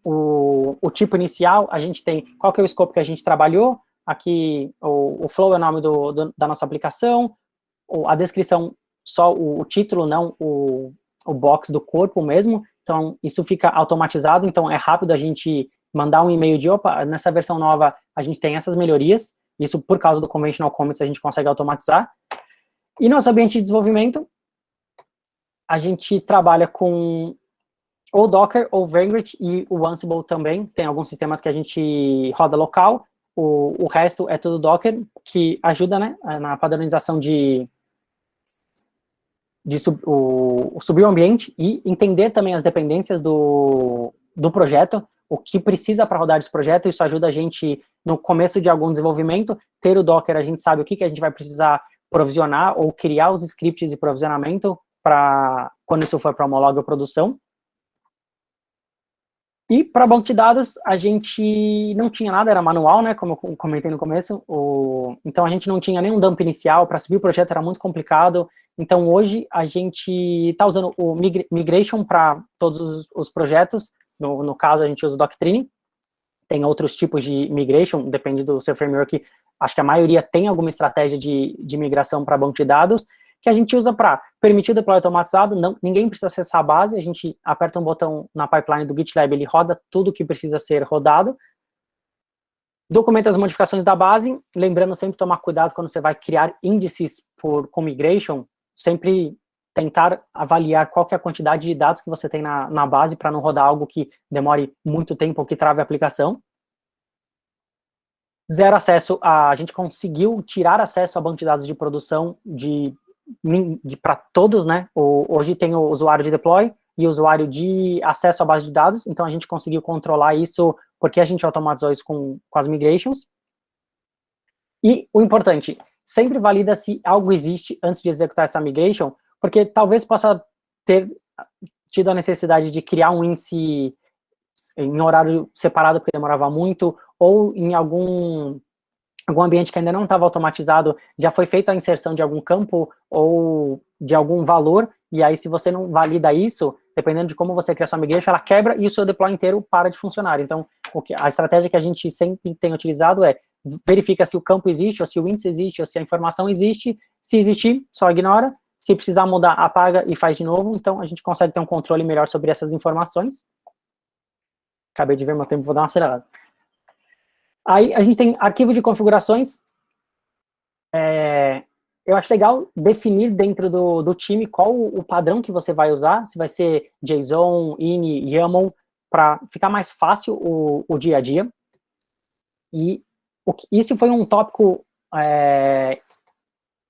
o tipo inicial, a gente tem qual que é o scope que a gente trabalhou, aqui o flow é o nome da nossa aplicação, a descrição, só o título, não o box do corpo mesmo, então isso fica automatizado, então é rápido a gente mandar um e-mail de, opa, nessa versão nova a gente tem essas melhorias, isso por causa do conventional commits a gente consegue automatizar. E nosso ambiente de desenvolvimento, a gente trabalha com ou Docker ou Vagrant e o Ansible também, tem alguns sistemas que a gente roda local, o resto é tudo Docker, que ajuda, né, na padronização de subir o ambiente e entender também as dependências do projeto, o que precisa para rodar esse projeto. Isso ajuda a gente, no começo de algum desenvolvimento, ter o Docker, a gente sabe o que a gente vai precisar provisionar ou criar os scripts de provisionamento para quando isso for para homologa ou produção. E para banco de dados, a gente não tinha nada, era manual, né, como eu comentei no começo, então a gente não tinha nenhum dump inicial, para subir o projeto era muito complicado, então hoje a gente está usando o Migration para todos os projetos, no caso a gente usa o Doctrine, tem outros tipos de migration, depende do seu framework, acho que a maioria tem alguma estratégia de migração para banco de dados, que a gente usa para permitir o deploy automatizado, ninguém precisa acessar a base, a gente aperta um botão na pipeline do GitLab, ele roda tudo que precisa ser rodado, documenta as modificações da base, lembrando sempre tomar cuidado quando você vai criar índices com migration, sempre tentar avaliar qual que é a quantidade de dados que você tem na base para não rodar algo que demore muito tempo ou que trave a aplicação. zero acesso a gente conseguiu tirar acesso a banco de dados de produção para todos, né? Hoje tem o usuário de deploy e o usuário de acesso à base de dados, então a gente conseguiu controlar isso porque a gente automatizou isso com as migrations. E o importante, sempre valida se algo existe antes de executar essa migration, porque talvez possa ter tido a necessidade de criar um índice em horário separado, porque demorava muito, ou em algum ambiente que ainda não estava automatizado, já foi feita a inserção de algum campo ou de algum valor, e aí se você não valida isso, dependendo de como você cria sua migration, ela quebra e o seu deploy inteiro para de funcionar. Então, a estratégia que a gente sempre tem utilizado é verifica se o campo existe, ou se o índice existe, ou se a informação existe. Se existir, só ignora. Se precisar mudar, apaga e faz de novo. Então, a gente consegue ter um controle melhor sobre essas informações. Acabei de ver meu tempo, vou dar uma acelerada. Aí, a gente tem arquivo de configurações. Eu acho legal definir dentro do time qual o padrão que você vai usar, se vai ser JSON, INI, YAML, para ficar mais fácil o dia a dia. E isso foi um tópico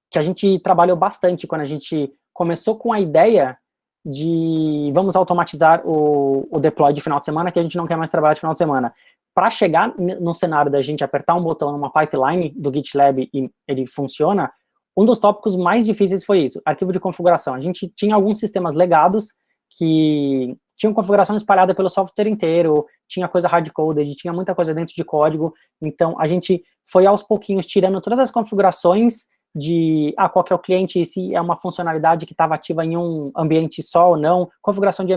que a gente trabalhou bastante quando a gente começou com a ideia de vamos automatizar o deploy de final de semana, que a gente não quer mais trabalhar de final de semana. Para chegar no cenário da gente apertar um botão numa pipeline do GitLab e ele funciona, um dos tópicos mais difíceis foi isso, arquivo de configuração. A gente tinha alguns sistemas legados que tinham configuração espalhada pelo software inteiro, tinha coisa hard-coded, tinha muita coisa dentro de código, então a gente foi aos pouquinhos tirando todas as configurações de qual que é o cliente, se é uma funcionalidade que estava ativa em um ambiente só ou não, configuração de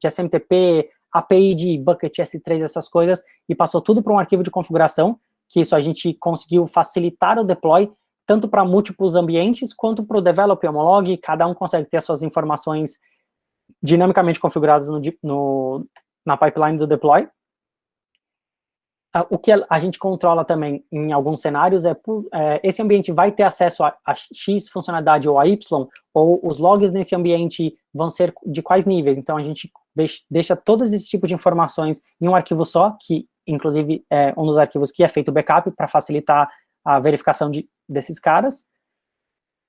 SMTP, API de Bucket S3, essas coisas, e passou tudo para um arquivo de configuração, que isso a gente conseguiu facilitar o deploy, tanto para múltiplos ambientes, quanto para o developer homolog, cada um consegue ter as suas informações dinamicamente configuradas na pipeline do deploy. O que a gente controla também em alguns cenários esse ambiente vai ter acesso a X funcionalidade ou a Y, ou os logs nesse ambiente vão ser de quais níveis. Então, a gente deixa todos esses tipos de informações em um arquivo só, que, inclusive, é um dos arquivos que é feito backup para facilitar a verificação desses caras.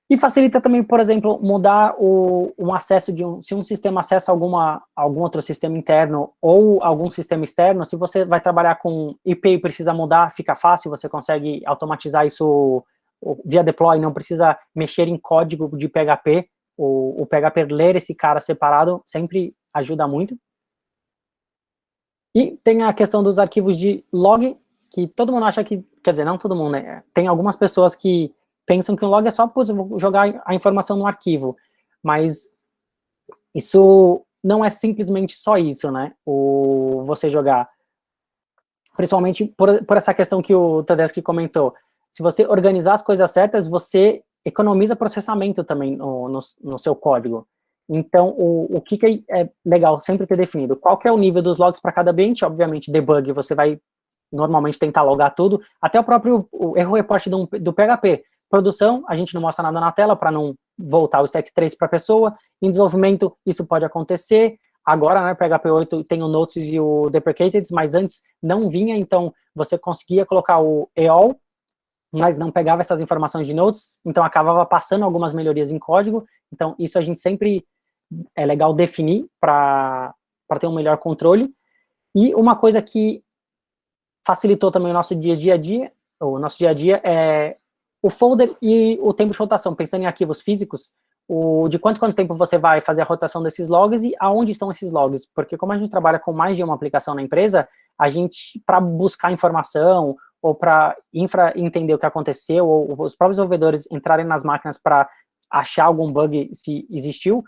E facilita também, por exemplo, mudar um acesso se um sistema acessa algum outro sistema interno ou algum sistema externo, se você vai trabalhar com IP e precisa mudar, fica fácil, você consegue automatizar isso via deploy, não precisa mexer em código de PHP, o PHP ler esse cara separado sempre ajuda muito. E tem a questão dos arquivos de log, que todo mundo acha que, quer dizer, não todo mundo, né? Tem algumas pessoas que pensam que um log é só, eu vou jogar a informação no arquivo, mas isso não é simplesmente só isso, né? Você jogar, principalmente por essa questão que o Tedeschi comentou, se você organizar as coisas certas, você economiza processamento também no seu código. Então, o que é legal sempre ter definido? Qual que é o nível dos logs para cada ambiente? Obviamente, debug, você vai normalmente tentar logar tudo, até o erro report do PHP. Produção, a gente não mostra nada na tela para não voltar o stack trace para a pessoa. Em desenvolvimento, isso pode acontecer. Agora, né, PHP 8 tem o Notes e o Deprecated, mas antes não vinha, então você conseguia colocar o EOL, mas não pegava essas informações de Notes, então acabava passando algumas melhorias em código. Então, isso a gente sempre é legal definir para ter um melhor controle. E uma coisa que facilitou também o nosso dia a dia é o folder e o tempo de rotação, pensando em arquivos físicos, de quanto tempo você vai fazer a rotação desses logs e aonde estão esses logs, porque como a gente trabalha com mais de uma aplicação na empresa, a gente, para buscar informação, ou para infra entender o que aconteceu, ou os próprios desenvolvedores entrarem nas máquinas para achar algum bug, se existiu,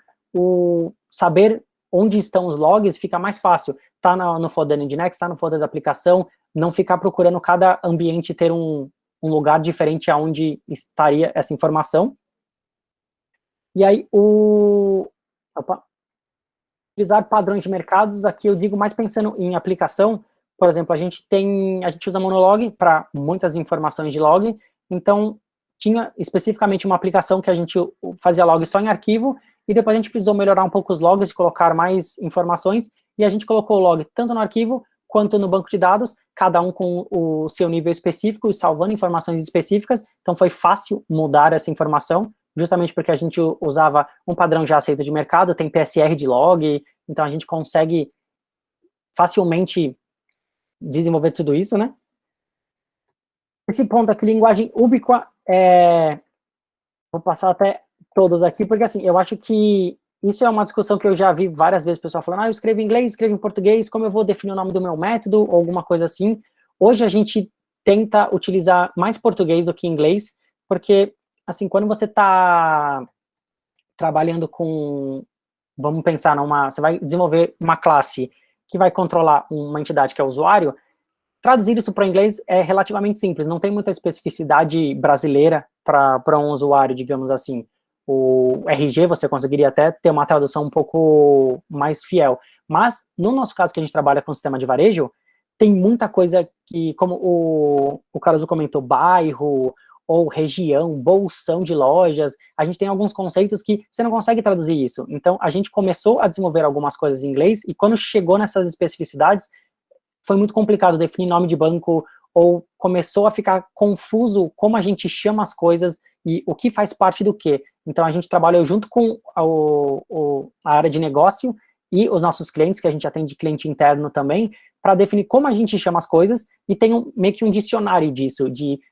saber onde estão os logs fica mais fácil. Tá no folder Nginx, tá no folder da aplicação, não ficar procurando cada ambiente ter um lugar diferente aonde estaria essa informação. E aí, utilizar padrões de mercados, aqui eu digo mais pensando em aplicação. Por exemplo, a gente usa Monolog para muitas informações de log, então tinha especificamente uma aplicação que a gente fazia log só em arquivo, e depois a gente precisou melhorar um pouco os logs, colocar mais informações, e a gente colocou o log tanto no arquivo quanto no banco de dados. cada um com o seu nível específico e salvando informações específicas, então foi fácil mudar essa informação, justamente porque a gente usava um padrão já aceito de mercado, tem PSR de log, então a gente consegue facilmente desenvolver tudo isso, né? Esse ponto aqui, linguagem ubíqua, vou passar até todos aqui, porque assim, eu acho que isso é uma discussão que eu já vi várias vezes, o pessoal falando, eu escrevo em inglês, escrevo em português, como eu vou definir o nome do meu método, ou alguma coisa assim. Hoje a gente tenta utilizar mais português do que inglês, porque, assim, quando você está trabalhando com, vamos pensar você vai desenvolver uma classe que vai controlar uma entidade que é o usuário, traduzir isso para o inglês é relativamente simples, não tem muita especificidade brasileira para um usuário, digamos assim. O RG você conseguiria até ter uma tradução um pouco mais fiel, mas no nosso caso que a gente trabalha com sistema de varejo, tem muita coisa que, como o Caruso comentou, bairro, ou região, bolsão de lojas, a gente tem alguns conceitos que você não consegue traduzir isso. Então, a gente começou a desenvolver algumas coisas em inglês, e quando chegou nessas especificidades, foi muito complicado definir nome de banco, ou começou a ficar confuso como a gente chama as coisas e o que faz parte do quê. Então, a gente trabalhou junto com a área de negócio e os nossos clientes, que a gente atende cliente interno também, para definir como a gente chama as coisas, e tem meio que um dicionário disso,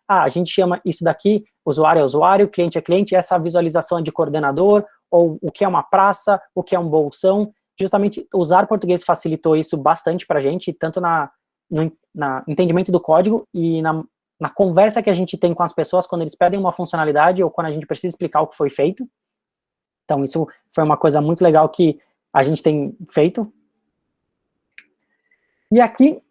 a gente chama isso daqui, usuário é usuário, cliente é cliente, essa visualização é de coordenador, ou o que é uma praça, o que é um bolsão. Justamente usar português facilitou isso bastante para a gente, tanto no entendimento do código e na conversa que a gente tem com as pessoas quando eles pedem uma funcionalidade ou quando a gente precisa explicar o que foi feito. Então, isso foi uma coisa muito legal que a gente tem feito. E aqui,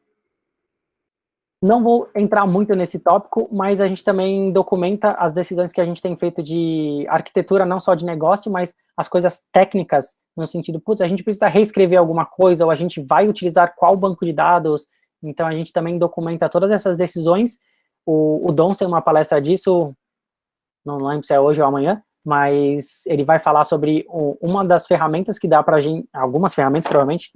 não vou entrar muito nesse tópico, mas a gente também documenta as decisões que a gente tem feito de arquitetura, não só de negócio, mas as coisas técnicas, no sentido, putz, a gente precisa reescrever alguma coisa, ou a gente vai utilizar qual banco de dados, então a gente também documenta todas essas decisões. O Dons tem uma palestra disso, não lembro se é hoje ou amanhã, mas ele vai falar sobre uma das ferramentas que dá para a gente, algumas ferramentas provavelmente,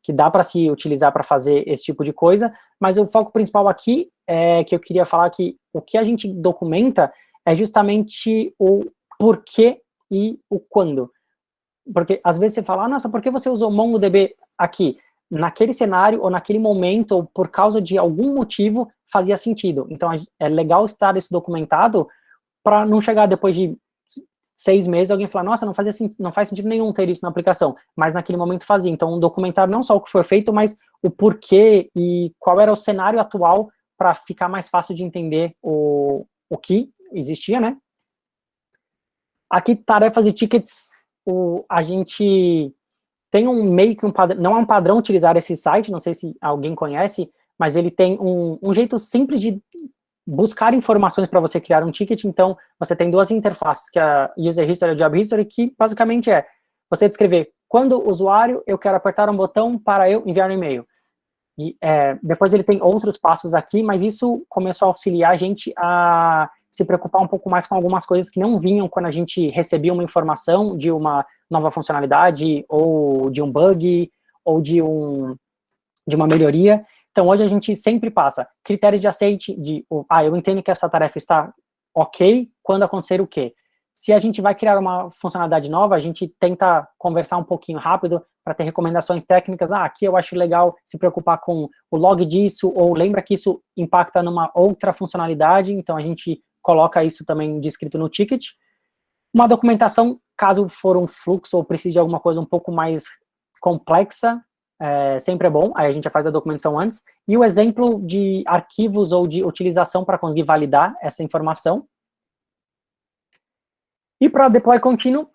que dá para se utilizar para fazer esse tipo de coisa, mas o foco principal aqui é que eu queria falar que o que a gente documenta é justamente o porquê e o quando. Porque às vezes você fala, nossa, por que você usou MongoDB aqui? Naquele cenário ou naquele momento, ou por causa de algum motivo, fazia sentido. Então é legal estar isso documentado para não chegar depois de 6 meses, alguém falar, nossa, não faz sentido nenhum ter isso na aplicação, mas naquele momento fazia. Então, documentar não só o que foi feito, mas o porquê e qual era o cenário atual para ficar mais fácil de entender o que existia, né? Aqui, tarefas e tickets, a gente tem meio que um padrão, não é um padrão utilizar esse site, não sei se alguém conhece, mas ele tem um jeito simples de buscar informações para você criar um ticket. Então você tem duas interfaces, que é a User History e a Job History, que basicamente é você descrever quando usuário eu quero apertar um botão para eu enviar um e-mail. E depois ele tem outros passos aqui, mas isso começou a auxiliar a gente a se preocupar um pouco mais com algumas coisas que não vinham quando a gente recebia uma informação de uma nova funcionalidade, ou de um bug, ou de uma melhoria. Então, hoje a gente sempre passa critérios de aceite eu entendo que essa tarefa está ok, quando acontecer o quê? Se a gente vai criar uma funcionalidade nova, a gente tenta conversar um pouquinho rápido para ter recomendações técnicas. Aqui eu acho legal se preocupar com o log disso, ou lembra que isso impacta numa outra funcionalidade, então a gente coloca isso também descrito no ticket. Uma documentação, caso for um fluxo ou precise de alguma coisa um pouco mais complexa, sempre é bom, aí a gente já faz a documentação antes, e o exemplo de arquivos ou de utilização para conseguir validar essa informação. E para deploy contínuo,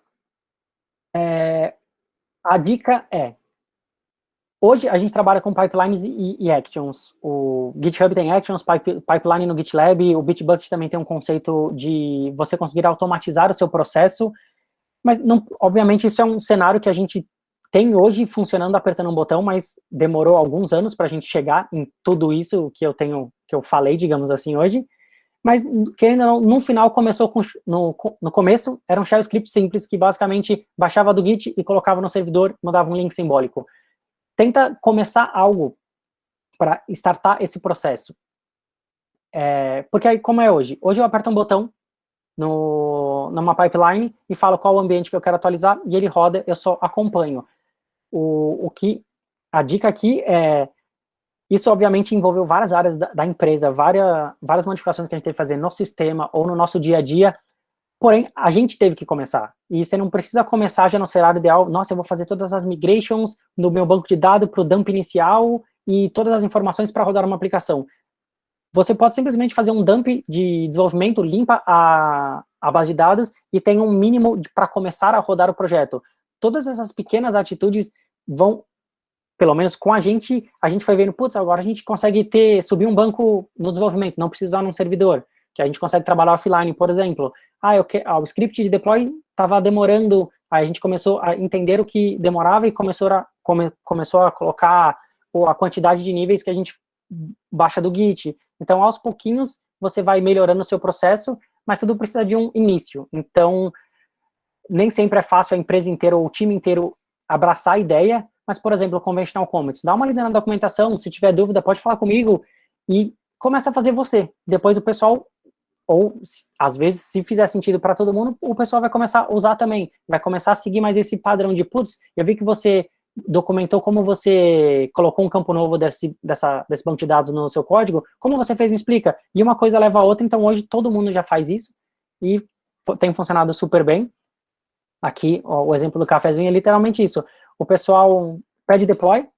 a dica hoje a gente trabalha com pipelines e actions. O GitHub tem actions, pipeline no GitLab, o Bitbucket também tem um conceito de você conseguir automatizar o seu processo, mas não, obviamente isso é um cenário que a gente tem hoje funcionando apertando um botão, mas demorou alguns anos para a gente chegar em tudo isso que eu falei, digamos assim, hoje. Mas, querendo ou não, no final começou no começo, era um shell script simples, que basicamente baixava do Git e colocava no servidor, mandava um link simbólico. Tenta começar algo para startar esse processo. Porque aí, como é hoje? Hoje eu aperto um botão numa pipeline e falo qual o ambiente que eu quero atualizar, e ele roda, eu só acompanho. A dica aqui é, isso obviamente envolveu várias áreas da empresa, várias modificações que a gente teve que fazer no sistema ou no nosso dia a dia, porém, a gente teve que começar, e você não precisa começar já no cenário ideal, nossa, eu vou fazer todas as migrations do meu banco de dados para o dump inicial e todas as informações para rodar uma aplicação. Você pode simplesmente fazer um dump de desenvolvimento, limpa a base de dados e tem um mínimo para começar a rodar o projeto. Todas essas pequenas atitudes vão, pelo menos com a gente foi vendo, putz, agora a gente consegue subir um banco no desenvolvimento, não precisa usar um servidor, que a gente consegue trabalhar offline, por exemplo. O script de deploy estava demorando, aí a gente começou a entender o que demorava e começou a colocar a quantidade de níveis que a gente baixa do Git. Então, aos pouquinhos, você vai melhorando o seu processo, mas tudo precisa de um início. Então, nem sempre é fácil a empresa inteira ou o time inteiro abraçar a ideia, mas, por exemplo, o Conventional Commits, dá uma lida na documentação, se tiver dúvida, pode falar comigo, e começa a fazer você. Depois o pessoal, ou às vezes, se fizer sentido para todo mundo, o pessoal vai começar a usar também, vai começar a seguir mais esse padrão de, putz, eu vi que você documentou como você colocou um campo novo desse banco de dados no seu código, como você fez, me explica. E uma coisa leva a outra, então hoje todo mundo já faz isso, e tem funcionado super bem. Aqui, ó, o exemplo do cafezinho é literalmente isso. O pessoal pede deploy,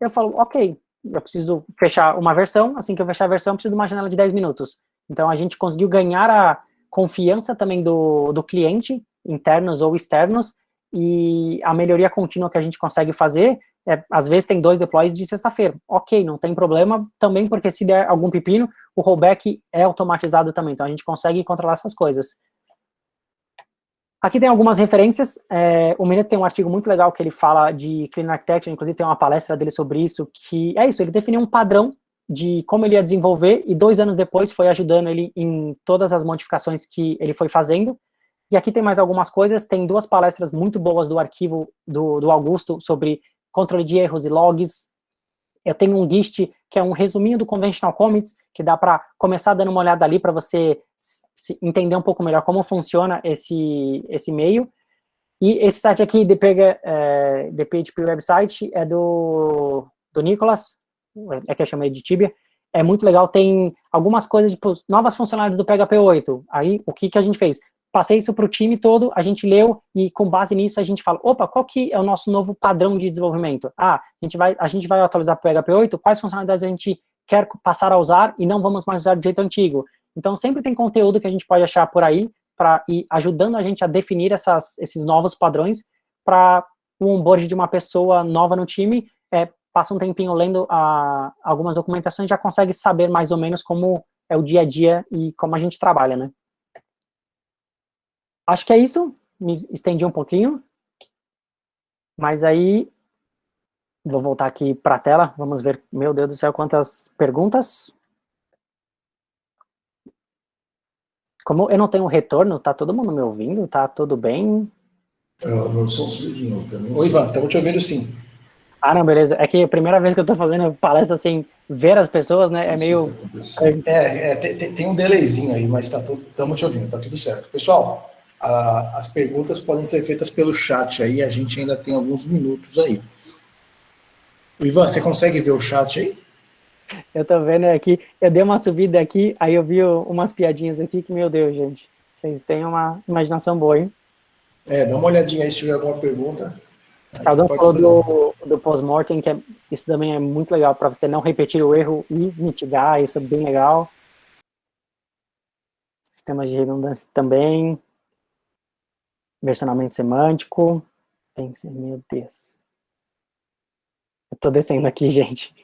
eu falo, ok, eu preciso fechar uma versão, assim que eu fechar a versão, eu preciso de uma janela de 10 minutos. Então, a gente conseguiu ganhar a confiança também do cliente, internos ou externos, e a melhoria contínua que a gente consegue fazer, às vezes tem 2 deploys de sexta-feira. Ok, não tem problema, também porque se der algum pepino, o rollback é automatizado também, então a gente consegue controlar essas coisas. Aqui tem algumas referências, o Mineto tem um artigo muito legal que ele fala de Clean Architecture, inclusive tem uma palestra dele sobre isso, que é isso, ele definiu um padrão de como ele ia desenvolver, e 2 anos depois foi ajudando ele em todas as modificações que ele foi fazendo. E aqui tem mais algumas coisas, tem 2 palestras muito boas do arquivo do Augusto sobre controle de erros e logs. Eu tenho um GIST, que é um resuminho do Conventional Commits, que dá para começar dando uma olhada ali para você entender um pouco melhor como funciona esse meio. E esse site aqui, The PHP Website, é do Nicolas, que eu chamei de Tibia. É muito legal, tem algumas coisas, tipo, novas funcionalidades do PHP 8. Aí, o que a gente fez? Passei isso para o time todo, a gente leu, e com base nisso a gente fala, opa, qual que é o nosso novo padrão de desenvolvimento? A gente vai atualizar para o PHP 8, quais funcionalidades a gente quer passar a usar e não vamos mais usar do jeito antigo? Então, sempre tem conteúdo que a gente pode achar por aí, para ir ajudando a gente a definir esses novos padrões, para o onboard de uma pessoa nova no time, passa um tempinho lendo algumas documentações, já consegue saber mais ou menos como é o dia a dia e como a gente trabalha, né? Acho que é isso, me estendi um pouquinho, mas aí vou voltar aqui para a tela, vamos ver, meu Deus do céu, quantas perguntas. Como eu não tenho retorno, tá todo mundo me ouvindo? Tá tudo bem? Meu som subiu de novo também. Oi, Ivan, estamos te ouvindo sim. Ah, não, beleza. É que é a primeira vez que eu tô fazendo palestra sem ver as pessoas, né? É meio... Tem um delayzinho aí, mas estamos te ouvindo, tá tudo certo. Pessoal, as perguntas podem ser feitas pelo chat aí, a gente ainda tem alguns minutos aí. O Ivan, você consegue ver o chat aí? Eu tô vendo aqui, eu dei uma subida aqui, aí eu vi umas piadinhas aqui que, meu Deus, gente, vocês têm uma imaginação boa, hein? Dá uma olhadinha aí se tiver alguma pergunta. Alguém falou do post-mortem, que isso também é muito legal, para você não repetir o erro e mitigar, isso é bem legal. Sistemas de redundância também. Versionamento semântico. Meu Deus. Eu tô descendo aqui, gente.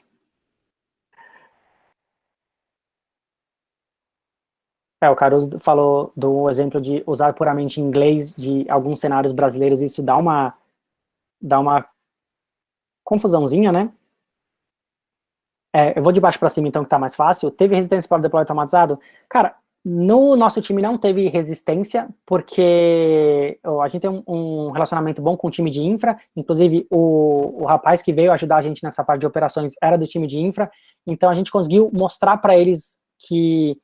O Caruso falou do exemplo de usar puramente inglês de alguns cenários brasileiros, isso dá uma confusãozinha, né? Eu vou de baixo para cima, então, que tá mais fácil. Teve resistência para o deploy automatizado? Cara, No nosso time não teve resistência, porque a gente tem um relacionamento bom com o time de infra, inclusive o rapaz que veio ajudar a gente nessa parte de operações era do time de infra, então a gente conseguiu mostrar para eles que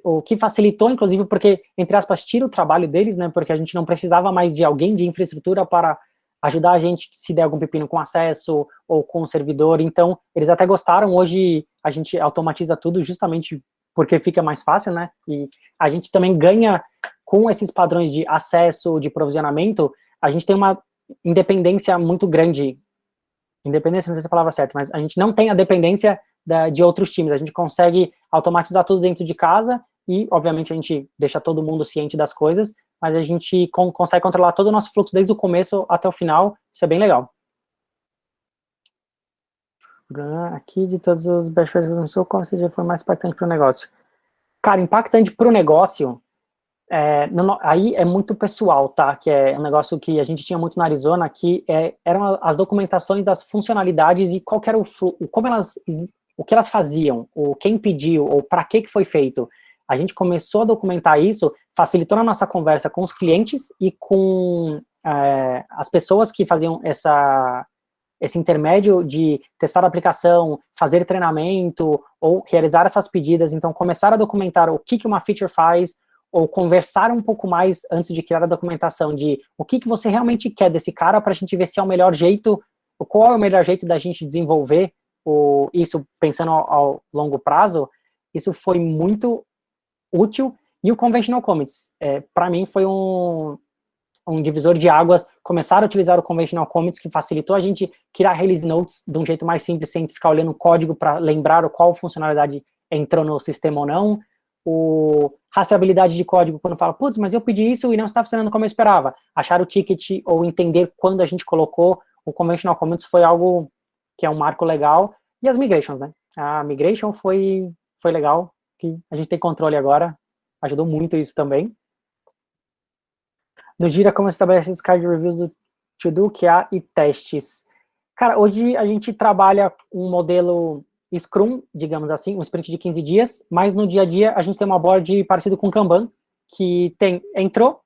o que facilitou, inclusive, porque, entre aspas, tira o trabalho deles, né, porque a gente não precisava mais de alguém de infraestrutura para ajudar a gente se der algum pepino com acesso ou com o servidor, então eles até gostaram. Hoje a gente automatiza tudo justamente porque fica mais fácil, né, e a gente também ganha com esses padrões de acesso, de provisionamento, a gente tem uma independência muito grande. Independência, não sei se é a palavra certa, mas a gente não tem a dependência de outros times, a gente consegue automatizar tudo dentro de casa e, obviamente, a gente deixa todo mundo ciente das coisas, mas a gente consegue controlar todo o nosso fluxo desde o começo até o final, isso é bem legal. Aqui, de todos os best practices que começou, qual seja foi mais impactante para o negócio? Cara, impactante para o negócio, aí é muito pessoal, tá? Que é um negócio que a gente tinha muito na Arizona, que eram as documentações das funcionalidades e qual que era o que elas faziam, ou quem pediu, ou para que foi feito. A gente começou a documentar isso, facilitou na nossa conversa com os clientes e com as pessoas que faziam esse intermédio de testar a aplicação, fazer treinamento, ou realizar essas pedidas. Então, começar a documentar o que uma feature faz, ou conversar um pouco mais antes de criar a documentação de o que você realmente quer desse cara para a gente ver se é o melhor jeito, qual é o melhor jeito da gente desenvolver isso pensando ao longo prazo. Isso foi muito útil. E o Conventional Commits, para mim, foi um divisor de águas. Começar a utilizar o Conventional Commits, que facilitou a gente criar release notes de um jeito mais simples, sem ficar olhando o código para lembrar qual funcionalidade entrou no sistema ou não. Rastreabilidade de código, quando fala, putz, mas eu pedi isso e não está funcionando como eu esperava. Achar o ticket ou entender quando a gente colocou o Conventional Commits foi algo que é um marco legal. E as migrations, né? A migration foi legal, que a gente tem controle agora, ajudou muito isso também. No Jira, como estabelece os card reviews do to-do, QA e testes? Cara, hoje a gente trabalha um modelo Scrum, digamos assim, um sprint de 15 dias, mas no dia a dia a gente tem uma board parecido com Kanban, que entrou,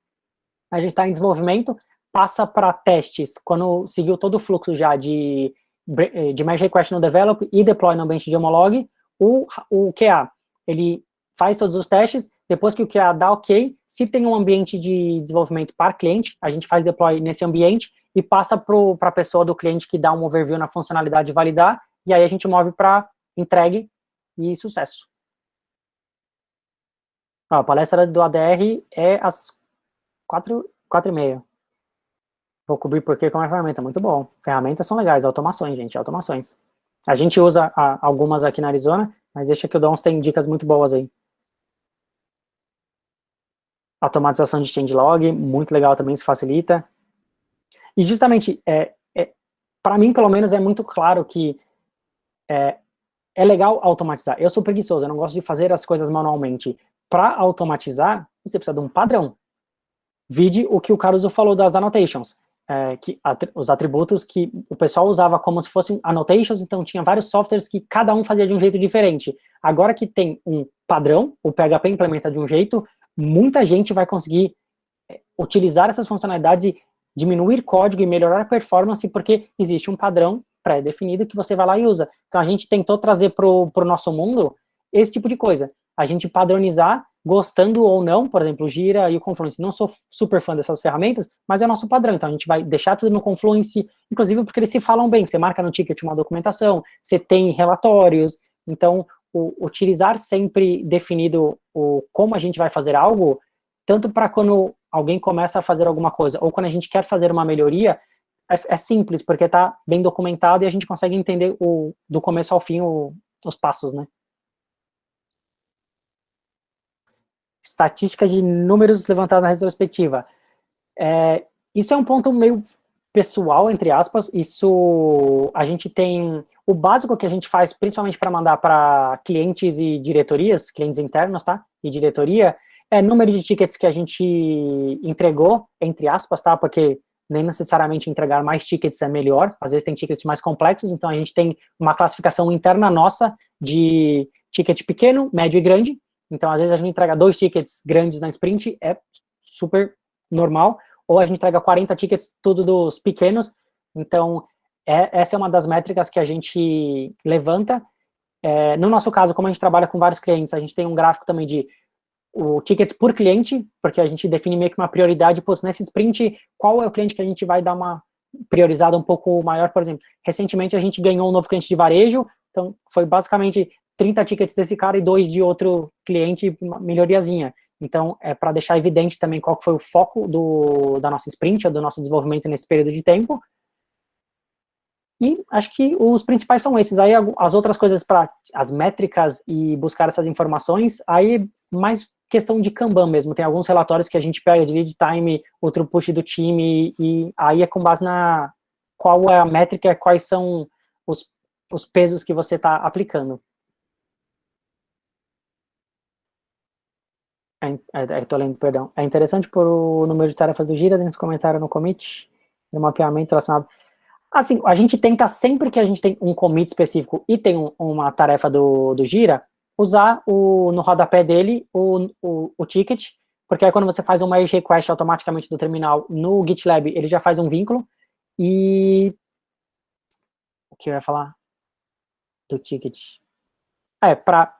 a gente está em desenvolvimento, passa para testes, quando seguiu todo o fluxo já de merge request no develop e deploy no bench de homolog, o QA, ele faz todos os testes, depois que o QA dá ok, se tem um ambiente de desenvolvimento para cliente, a gente faz deploy nesse ambiente e passa para a pessoa do cliente que dá um overview na funcionalidade de validar, e aí a gente move para entregue e sucesso. A palestra do ADR é às 4h30. Vou cobrir porque como é ferramenta, muito bom. Ferramentas são legais, automações, gente, automações. A gente usa algumas aqui na Arizona, mas deixa que o Dons tem dicas muito boas aí. Automatização de changelog, muito legal também, isso facilita. E justamente, para mim, pelo menos, é muito claro que é legal automatizar. Eu sou preguiçoso, eu não gosto de fazer as coisas manualmente. Para automatizar, você precisa de um padrão. Vide o que o Caruso falou das annotations, os atributos que o pessoal usava como se fossem annotations, então tinha vários softwares que cada um fazia de um jeito diferente. Agora que tem um padrão, o PHP implementa de um jeito, muita gente vai conseguir utilizar essas funcionalidades e diminuir código e melhorar a performance, porque existe um padrão pré-definido que você vai lá e usa. Então a gente tentou trazer para o nosso mundo esse tipo de coisa. A gente padronizar, gostando ou não, por exemplo, o Jira e o Confluence. Não sou super fã dessas ferramentas, mas é o nosso padrão. Então a gente vai deixar tudo no Confluence, inclusive porque eles se falam bem. Você marca no ticket uma documentação, você tem relatórios. Então, utilizar sempre definido como a gente vai fazer algo, tanto para quando alguém começa a fazer alguma coisa, ou quando a gente quer fazer uma melhoria, é simples, porque está bem documentado e a gente consegue entender do começo ao fim os passos, né? Estatística de números levantados na retrospectiva. Isso é um ponto meio pessoal, entre aspas. Isso, a gente tem o básico que a gente faz, principalmente para mandar para clientes e diretorias, clientes internos, tá? E diretoria, número de tickets que a gente entregou, entre aspas, tá? Porque nem necessariamente entregar mais tickets é melhor, às vezes tem tickets mais complexos, então a gente tem uma classificação interna nossa de ticket pequeno, médio e grande, Então, às vezes, a gente entrega 2 tickets grandes na sprint, é super normal, ou a gente entrega 40 tickets, tudo dos pequenos. Então, essa é uma das métricas que a gente levanta. No nosso caso, como a gente trabalha com vários clientes, a gente tem um gráfico também de tickets por cliente, porque a gente define meio que uma prioridade, nesse sprint, qual é o cliente que a gente vai dar uma priorizada um pouco maior, por exemplo. Recentemente, a gente ganhou um novo cliente de varejo, então foi basicamente 30 tickets desse cara e 2 de outro cliente, uma melhoriazinha. Então, é para deixar evidente também qual foi o foco da nossa sprint, ou do nosso desenvolvimento nesse período de tempo. E acho que os principais são esses. Aí as outras coisas para as métricas e buscar essas informações, aí mais questão de Kanban mesmo. Tem alguns relatórios que a gente pega de lead time, o throughput do time, e aí é com base na qual é a métrica, quais são os pesos que você está aplicando. Estou lendo, perdão. É interessante pôr o número de tarefas do Gira dentro do comentário no commit, no mapeamento relacionado. Assim, a gente tenta, sempre que a gente tem um commit específico e tem uma tarefa do Gira, usar no rodapé dele o ticket, porque aí quando você faz um merge request automaticamente do terminal no GitLab, ele já faz um vínculo, e o que eu ia falar do ticket? Para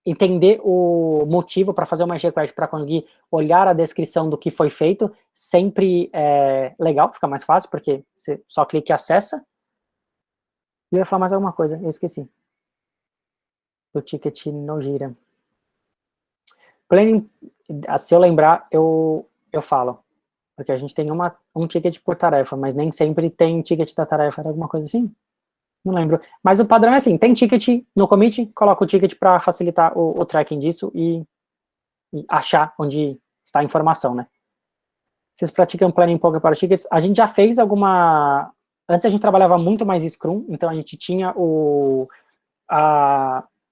entender o motivo para fazer uma merge request, para conseguir olhar a descrição do que foi feito, sempre é legal, fica mais fácil, porque você só clica e acessa. E eu ia falar mais alguma coisa, eu esqueci. Do ticket no Gira. Planning, se eu lembrar, eu falo. Porque a gente tem um ticket por tarefa, mas nem sempre tem ticket da tarefa, era alguma coisa assim? Não lembro. Mas o padrão é assim, tem ticket no commit, coloca o ticket para facilitar o tracking disso e achar onde está a informação, né? Vocês praticam Planning Poker para tickets? A gente já fez alguma... Antes a gente trabalhava muito mais Scrum, então a gente tinha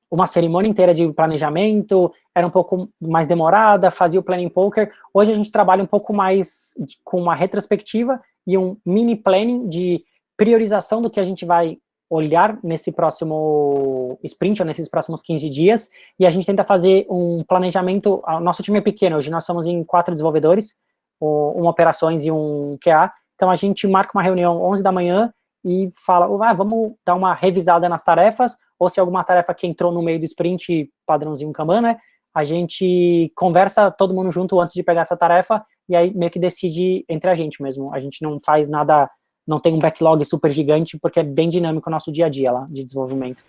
uma cerimônia inteira de planejamento, era um pouco mais demorada, fazia o Planning Poker. Hoje a gente trabalha um pouco mais com uma retrospectiva e um mini planning de priorização do que a gente vai olhar nesse próximo sprint, ou nesses próximos 15 dias, e a gente tenta fazer um planejamento. O nosso time é pequeno, hoje nós somos em 4 desenvolvedores, um operações e um QA, então a gente marca uma reunião 11 da manhã e fala, vamos dar uma revisada nas tarefas, ou se alguma tarefa que entrou no meio do sprint, padrãozinho Kanban, né, a gente conversa todo mundo junto antes de pegar essa tarefa, e aí meio que decide entre a gente mesmo. A gente não faz nada, não tem um backlog super gigante, porque é bem dinâmico o nosso dia a dia lá, de desenvolvimento.